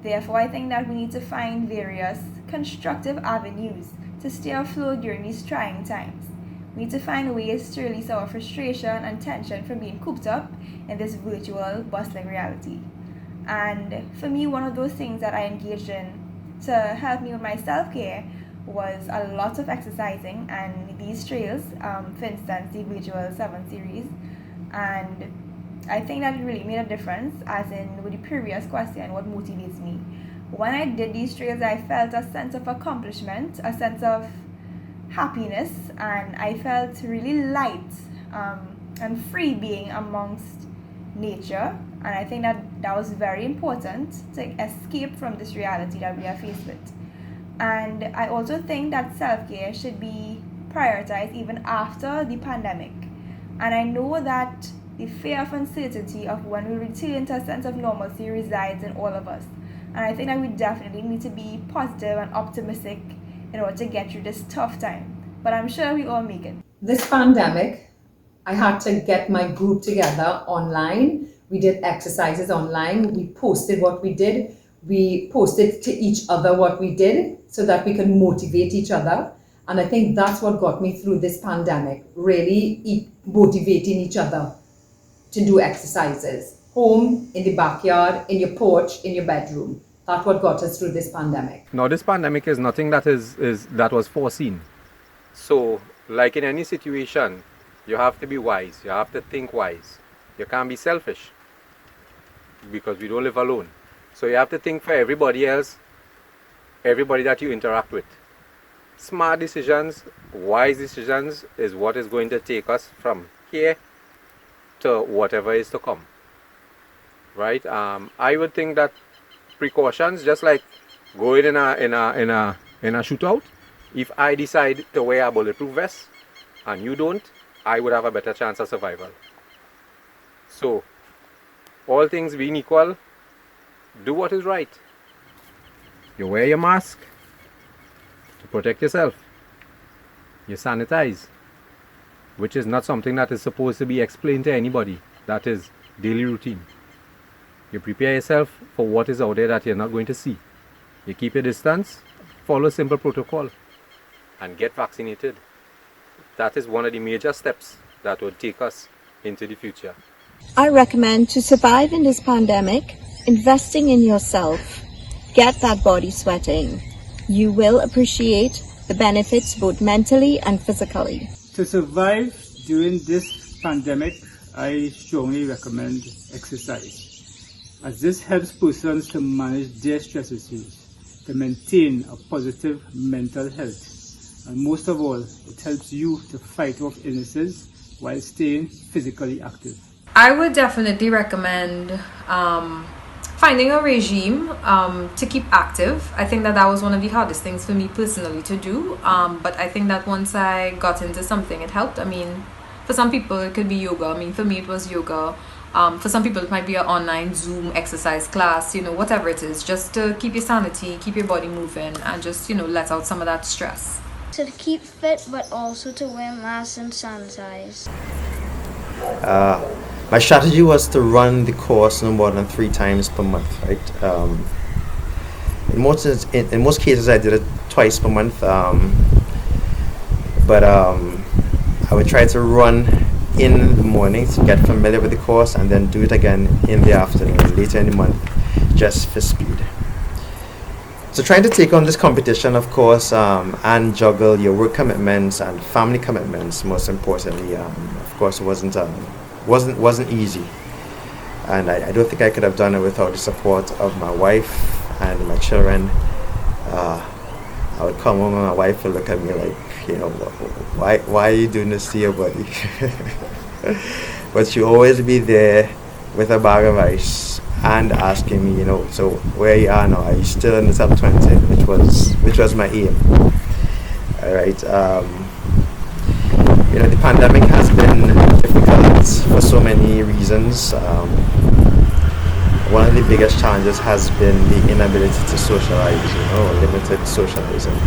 Therefore, I think that we need to find various constructive avenues to stay afloat during these trying times. We need to find ways to release our frustration and tension from being cooped up in this virtual, bustling reality. And for me, one of those things that I engaged in to help me with my self-care was a lot of exercising and these trails, for instance, the Virtual 7 series. And I think that it really made a difference, as in with the previous question, what motivates me. When I did these trails, I felt a sense of accomplishment, a sense of happiness, and I felt really light and free being amongst nature. And I think that was very important to escape from this reality that we are faced with. And I also think that self-care should be prioritized even after the pandemic. And I know that the fear of uncertainty of when we return to a sense of normalcy resides in all of us. And I think that we definitely need to be positive and optimistic in order to get through this tough time. But I'm sure we all make it. This pandemic, I had to get my group together online. We did exercises online. We posted what we did. We posted to each other what we did so that we can motivate each other. And I think that's what got me through this pandemic, really motivating each other to do exercises. Home, in the backyard, in your porch, in your bedroom. That's what got us through this pandemic. Now, this pandemic is nothing that that was foreseen. So, like in any situation, you have to be wise. You have to think wise. You can't be selfish because we don't live alone. So you have to think for everybody else, everybody that you interact with. Smart decisions, wise decisions is what is going to take us from here to whatever is to come. Right? I would think that precautions, just like going in a shootout, if I decide to wear a bulletproof vest and you don't, I would have a better chance of survival. So, all things being equal, do what is right. You wear your mask to protect yourself. You sanitize, which is not something that is supposed to be explained to anybody. That is daily routine. You prepare yourself for what is out there that you're not going to see. You keep your distance, follow simple protocol, and get vaccinated. That is one of the major steps that will take us into the future. I recommend, to survive in this pandemic, investing in yourself. Get that body sweating. You will appreciate the benefits both mentally and physically. To survive during this pandemic, I strongly recommend exercise, as this helps persons to manage their stress issues, to maintain a positive mental health, and most of all, it helps you to fight off illnesses while staying physically active. I would definitely recommend finding a regime to keep active. I think that was one of the hardest things for me personally to do, but I think that once I got into something, it helped. I mean, for some people it could be yoga. I mean, for me it was yoga. For some people it might be an online Zoom exercise class, whatever it is, just to keep your sanity, keep your body moving, and just, let out some of that stress. To keep fit, but also to wear masks and sanitize. My strategy was to run the course no more than 3 times per month, right? In most cases, I did it twice per month, but I would try to run in the morning to get familiar with the course, and then do it again in the afternoon, later in the month, just for speed. So trying to take on this competition, of course, and juggle your work commitments and family commitments, most importantly, of course, wasn't easy, and I don't think I could have done it without the support of my wife and my children. I would come home and my wife would look at me like, why are you doing this to your body? But she'd always be there with a bag of ice and asking me, so where you are now? Are you still in the top 20? Which was my aim. All right. The pandemic has been difficult for so many reasons. One of the biggest challenges has been the inability to socialize, limited socializing.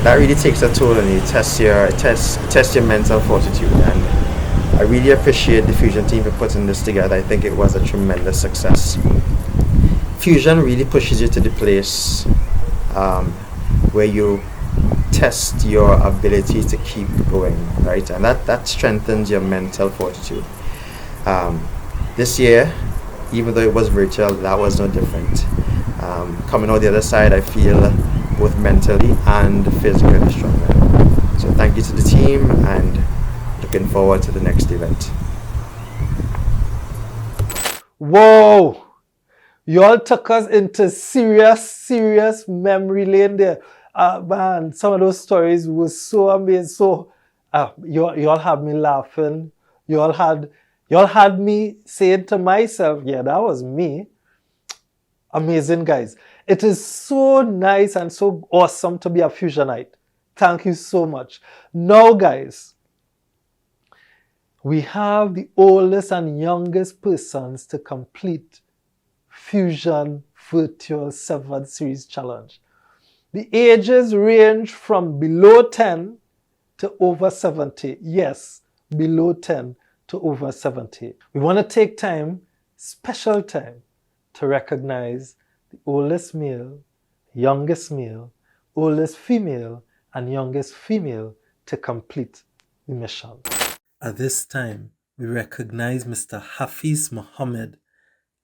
That really takes a toll on you. It tests your mental fortitude, and I really appreciate the Fusion team for putting this together. I think it was a tremendous success. Fusion really pushes you to the place where you test your ability to keep going, right? And that strengthens your mental fortitude. This year, even though it was virtual, that was no different. Coming out the other side, I feel both mentally and physically stronger. So thank you to the team, and looking forward to the next event. Whoa! Y'all took us into serious memory lane there. Man, some of those stories were so amazing. So, y'all had me laughing. Y'all had me saying to myself, yeah, that was me. Amazing, guys. It is so nice and so awesome to be a Fusionite. Thank you so much. Now, guys, we have the oldest and youngest persons to complete Fusion Virtual 7 Series Challenge. The ages range from below 10 to over 70. Yes, below 10 to over 70. We want to take time, special time, to recognize the oldest male, youngest male, oldest female, and youngest female to complete the mission. At this time, we recognize Mr. Hafiz Mohammed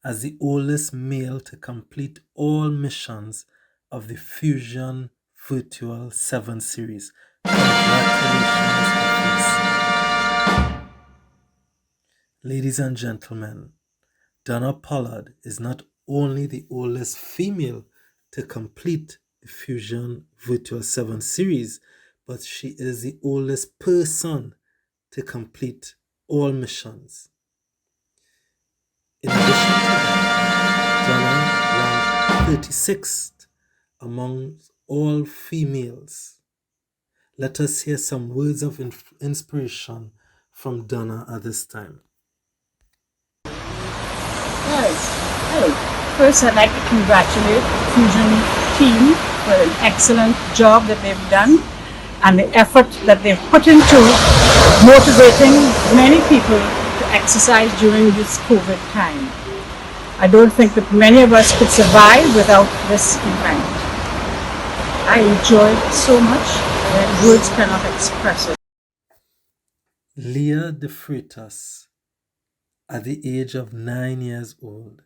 as the oldest male to complete all missions of the Fusion Virtual 7 Series. Congratulations, Hafiz. Ladies and gentlemen, Donna Pollard is not only the oldest female to complete the Fusion Virtual 7 Series, but she is the oldest person to complete all missions. In addition to that, Donna ranked 36th among all females. Let us hear some words of inspiration from Donna at this time. Hello. First, I'd like to congratulate the Fusion team for an excellent job that they've done and the effort that they've put into motivating many people to exercise during this COVID time. I don't think that many of us could survive without this event. I enjoyed it so much that words cannot express it. Leah De Freitas, at the age of 9 years old,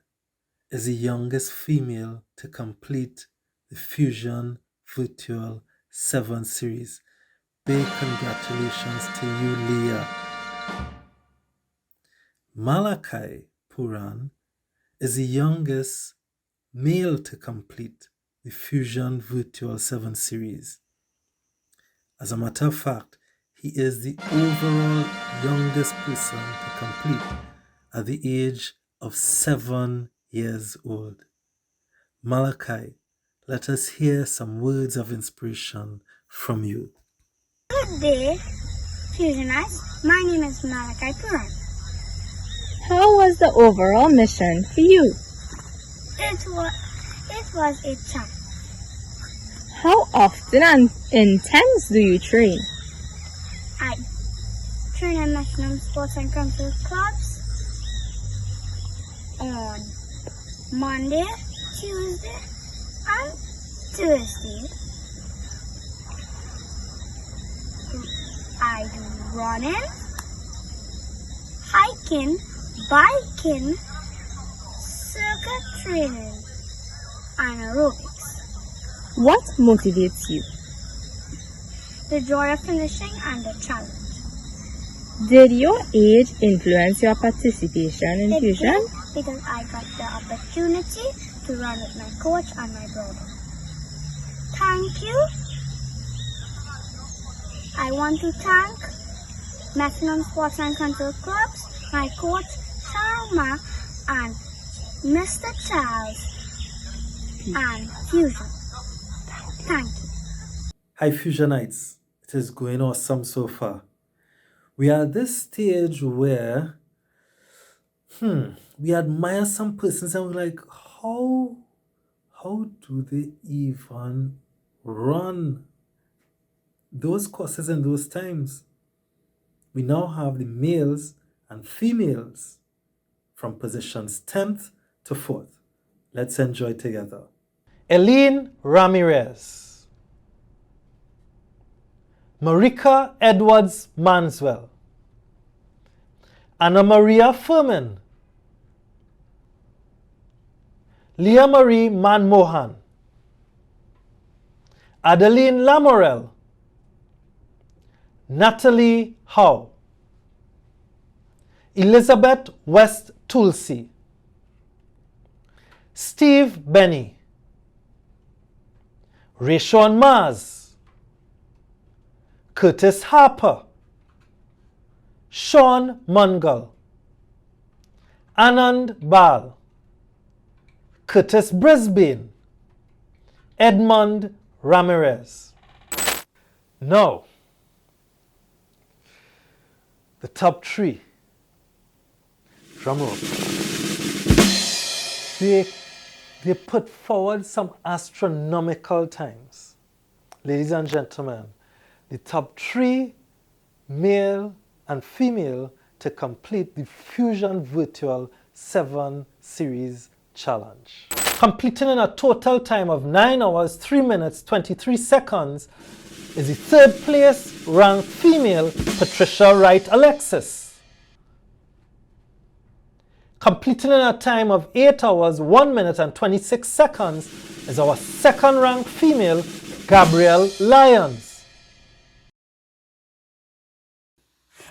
is the youngest female to complete the Fusion Virtual 7 Series. Big congratulations to you, Leah. Malachi Puran is the youngest male to complete the Fusion Virtual 7 Series. As a matter of fact, he is the overall youngest person to complete at the age of 7 years old. Malachi, let us hear some words of inspiration from you. Good day, Fusionites. My name is Malachi Puran. How was the overall mission for you? It was a challenge. How often and intense do you train? I train at National Sports and Council Clubs on Monday, Tuesday, and Thursday. I do running, hiking, biking, circuit training, and aerobics. What motivates you? The joy of finishing and the challenge. Did your age influence your participation in Fusion? Did, because I got the opportunity to run with my coach and my brother. Thank you. I want to thank Maximum Sports and Control Clubs, my coach Sharma, and Mr. Charles and Fusion. Thank you. Hi Fusionites, it is going awesome so far. We are at this stage where we admire some persons and we're like, how do they even run those courses in those times? We now have the males and females from positions 10th to 4th. Let's enjoy together. Eileen Ramirez, Marika Edwards Manswell, Anna Maria Furman, Leah Marie Manmohan, Adeline Lamorel, Natalie Howe, Elizabeth West Tulsi, Steve Benny, Rayshawn Mars, Curtis Harper, Sean Mungal, Anand Bal, Curtis Brisbane, Edmond Ramirez. Now, the top three. Drum roll. They put forward some astronomical times. Ladies and gentlemen, the top three, male and female, to complete the Fusion Virtual 7 Series Challenge. Completing in a total time of 9 hours, 3 minutes, 23 seconds is the third place ranked female, Patricia Wright Alexis. Completing in a time of 8 hours, 1 minute and 26 seconds is our second ranked female, Gabrielle Lyons.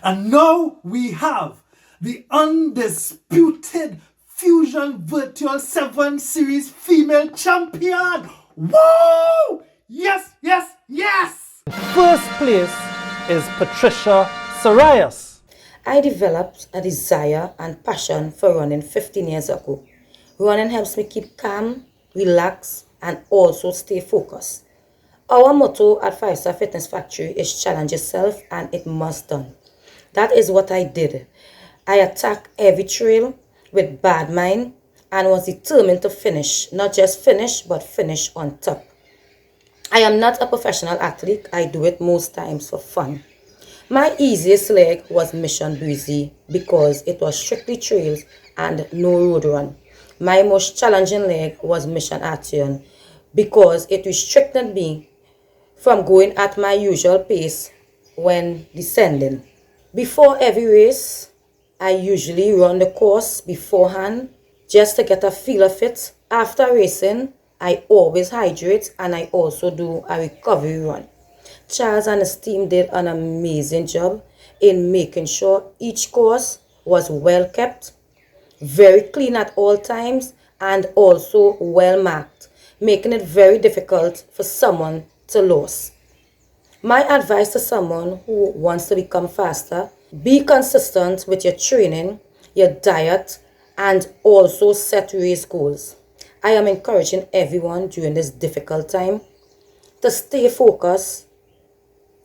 And now we have the undisputed Fusion Virtual 7 Series female champion. Woo! Yes, yes, yes! First place is Patricia Sarias. I developed a desire and passion for running 15 years ago. Running helps me keep calm, relax, and also stay focused. Our motto at 5-Star Fitness Factory is challenge yourself and it must done. That is what I did. I attacked every trail with bad mind and was determined to finish. Not just finish, but finish on top. I am not a professional athlete. I do it most times for fun. My easiest leg was Mission Breezy because it was strictly trails and no road run. My most challenging leg was Mission Archeon because it restricted me from going at my usual pace when descending. Before every race, I usually run the course beforehand just to get a feel of it. After racing, I always hydrate and I also do a recovery run. Charles and his team did an amazing job in making sure each course was well kept, very clean at all times, and also well marked, making it very difficult for someone to lose. My advice to someone who wants to become faster: be consistent with your training, your diet, and also set race goals. I am encouraging everyone during this difficult time to stay focused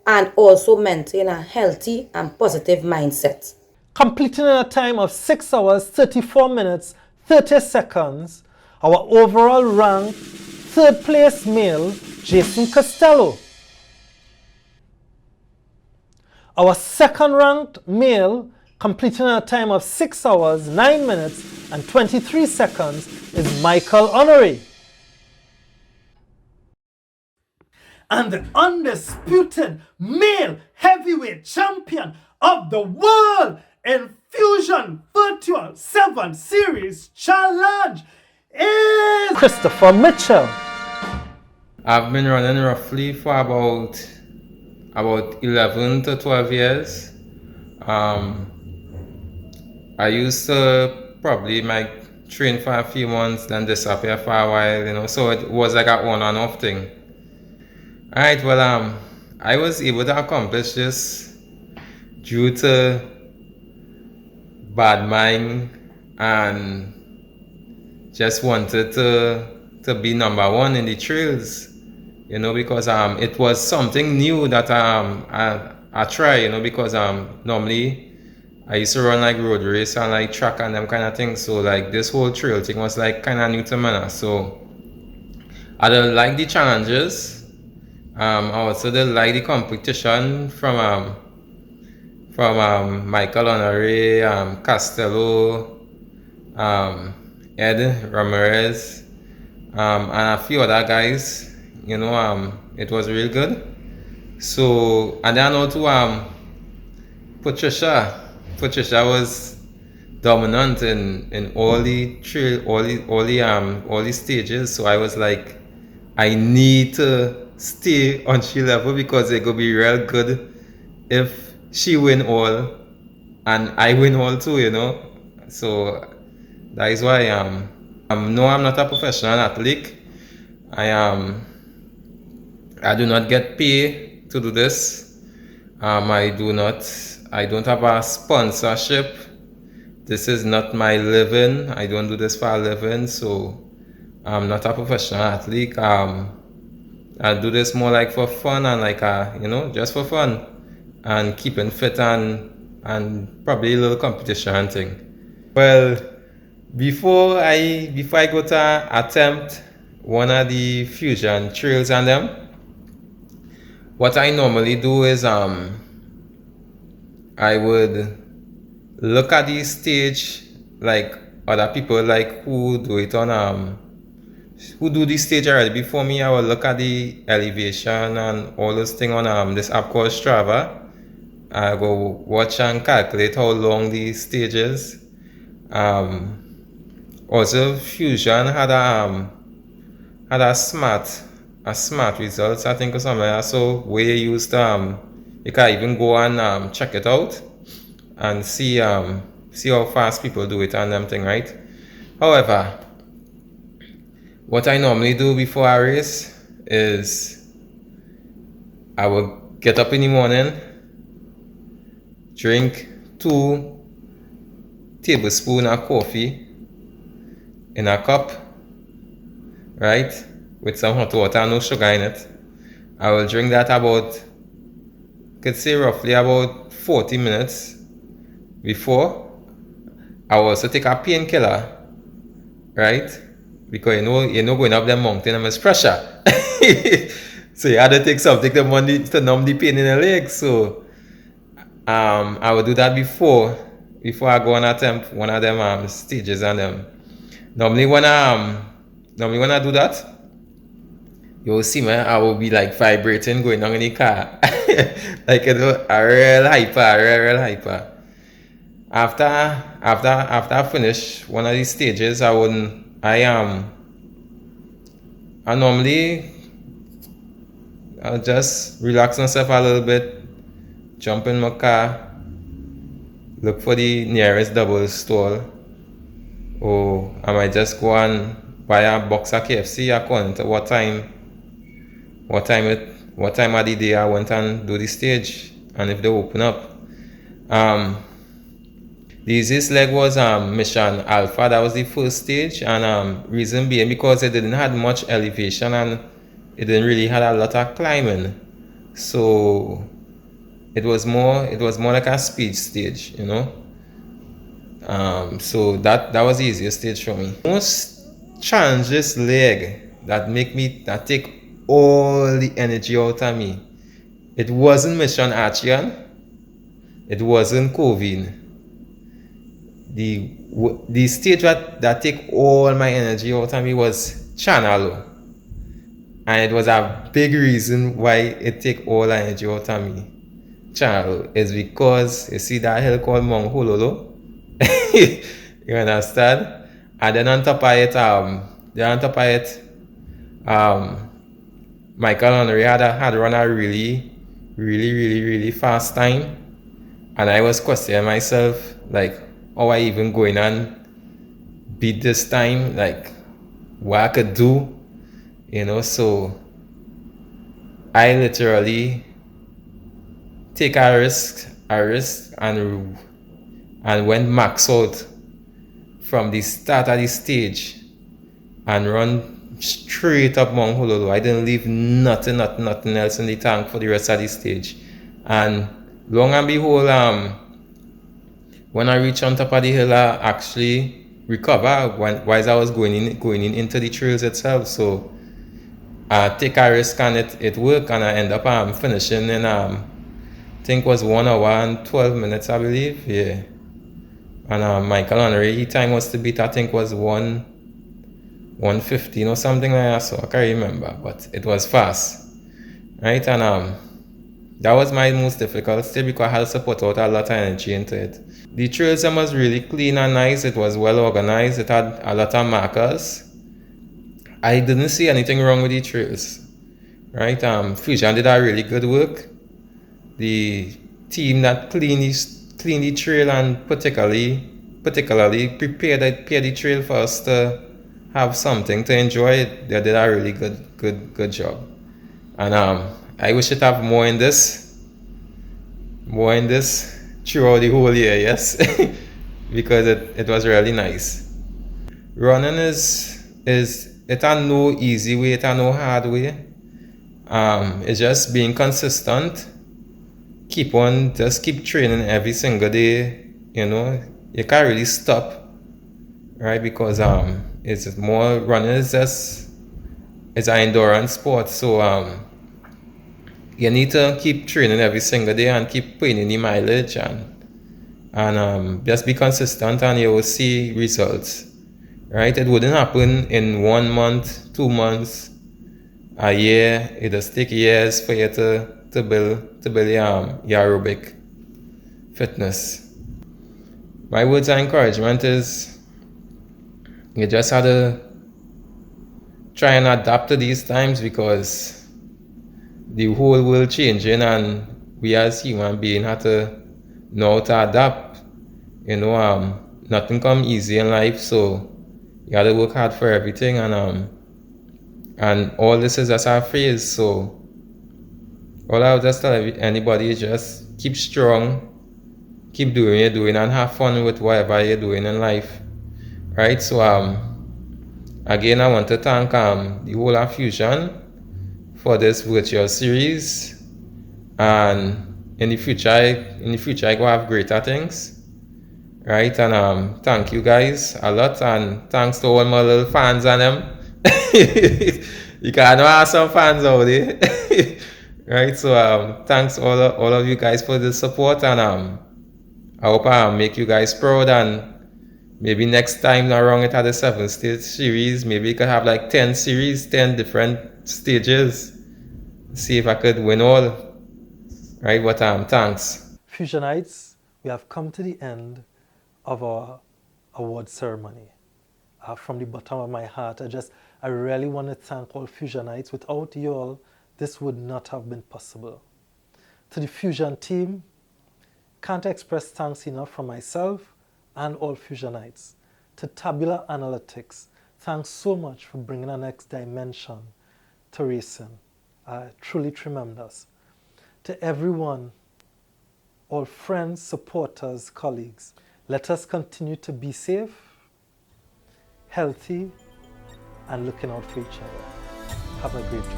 and also maintain a healthy and positive mindset. Completing in a time of 6 hours, 34 minutes, 30 seconds, our overall rank third place male, Jason Costello. Our second ranked male, completing in a time of 6 hours, 9 minutes and 23 seconds, is Michael Honoré. And the undisputed male heavyweight champion of the world in Fusion Virtual 7 Series Challenge is Christopher Mitchell. I've been running roughly for about 11 to 12 years. I used to probably train for a few months, then disappear for a while, so it was like a on and off thing. Alright, well, I was able to accomplish this due to bad mind and just wanted to be number one in the trails, because it was something new that I try, because normally I used to run like road race and like track and them kind of things, so like this whole trail thing was like kind of new to me. So I don't like the challenges. I also did like the competition from Michael Honoré, Costello, Ed Ramirez, and a few other guys. It was real good. So, and then I know too, Patricia was dominant in all the trail, all the stages. So I was like, I need to stay on she level because it could be real good if she win all and I win all too, So that is why No, I'm not a professional athlete. I do not get paid to do this. I don't have a sponsorship. This is not my living. I don't do this for a living, so I'm not a professional athlete. I do this more like for fun and like just for fun and keeping fit and probably a little competition thing. Well, before I go to attempt one of the fusion trails and them, what I normally do is I would look at the stage like other people like who do it on who do the stage already before me. I will look at the elevation and all those things on this app called Strava. I go watch and calculate how long the stage is. Also Fusion had a smart results, I think, or something like that. So where you used you can even go and check it out and see how fast people do it and them thing, right? However, what I normally do before I race is I will get up in the morning, drink 2 tablespoons of coffee in a cup, right, with some hot water, no sugar in it. I will drink that about, could say roughly about 40 minutes before. I will also take a painkiller, right? Because you're not going up the mountain and there's pressure. So you had to take something to numb the pain in the leg. So I will do that before I go and attempt one of them stages and them. Normally when I do that, you will see, man, I will be like vibrating going on in the car. Like a real hyper. After I finish one of these stages, I normally I'll just relax myself a little bit, jump in my car, look for the nearest double stall, or I might just go and buy a box of KFC according to what time of the day I went and do the stage and if they open up. The easiest leg was Mission Alpha. That was the first stage, and reason being because it didn't have much elevation and it didn't really have a lot of climbing, so it was more like a speed stage, you know. So that was the easiest stage for me. Most challenges leg that take all the energy out of me. It wasn't Mission Archeon. It wasn't Covine. The stage that take all my energy out of me was Chanalo. And it was a big reason why it take all the energy out of me. Chanalo is because you see that hill called Mount Hololo. You understand? And then on top of it, Michael Henry had run a really fast time. And I was questioning myself, like, how I even going and beat this time, like what I could do, you know. So I literally take a risk and went max out from the start of the stage and run straight up Mount Hololo. I didn't leave nothing else in the tank for the rest of the stage. And long and behold, when I reached on top of the hill, I actually recover while I was going in into the trails itself. So I take a risk and it worked, and I end up finishing in I think was 1 hour and 12 minutes, I believe. Yeah. And Michael Henry, his time was to beat, I think was 1:15 or something like that. So I can't remember, but it was fast, right? And that was my most difficult stage because I had to put out a lot of energy into it. The trails was really clean and nice. It was well organized. It had a lot of markers. I didn't see anything wrong with the trails, right? Fusion did a really good work. The team that cleaned the trail and particularly prepared the trail for us to have something to enjoy, they did a really good job. And I wish it have more in this throughout the whole year, yes. Because it was really nice. Running is it a no easy way, it a no hard way. It's just being consistent. Keep training every single day. You know, you can't really stop, right? Because it's more running is just it's an endurance sport. So you need to keep training every single day and keep putting in the mileage and just be consistent, and you will see results, right? It wouldn't happen in 1 month, 2 months, a year. It does take years for you to build your aerobic fitness. My words of encouragement is you just have to try and adapt to these times, because the whole world changing and we as human beings have to know how to adapt. You know, nothing come easy in life, so you gotta work hard for everything, and all this is just a phase. So all I would just tell anybody is just keep strong, keep doing what you're doing, and have fun with whatever you're doing in life, right? So again, I want to thank the whole of Fusion for this virtual series, and in the future I go have greater things, right? And thank you guys a lot, and thanks to all my little fans and them. You can have some fans out there. Right? So thanks all of you guys for the support, and I hope I make you guys proud, and maybe next time around it at the 7-stage series, maybe you could have like 10 series, 10 different stages. See if I could win all. Right? But thanks. Fusionites, we have come to the end of our award ceremony. From the bottom of my heart, I really want to thank all Fusionites. Without you all, this would not have been possible. To the Fusion team, can't express thanks enough from myself and all Fusionites. To Tabular Analytics, thanks so much for bringing a next dimension to racing. Truly tremendous. To everyone, all friends, supporters, colleagues, let us continue to be safe, healthy, and looking out for each other. Have a great day.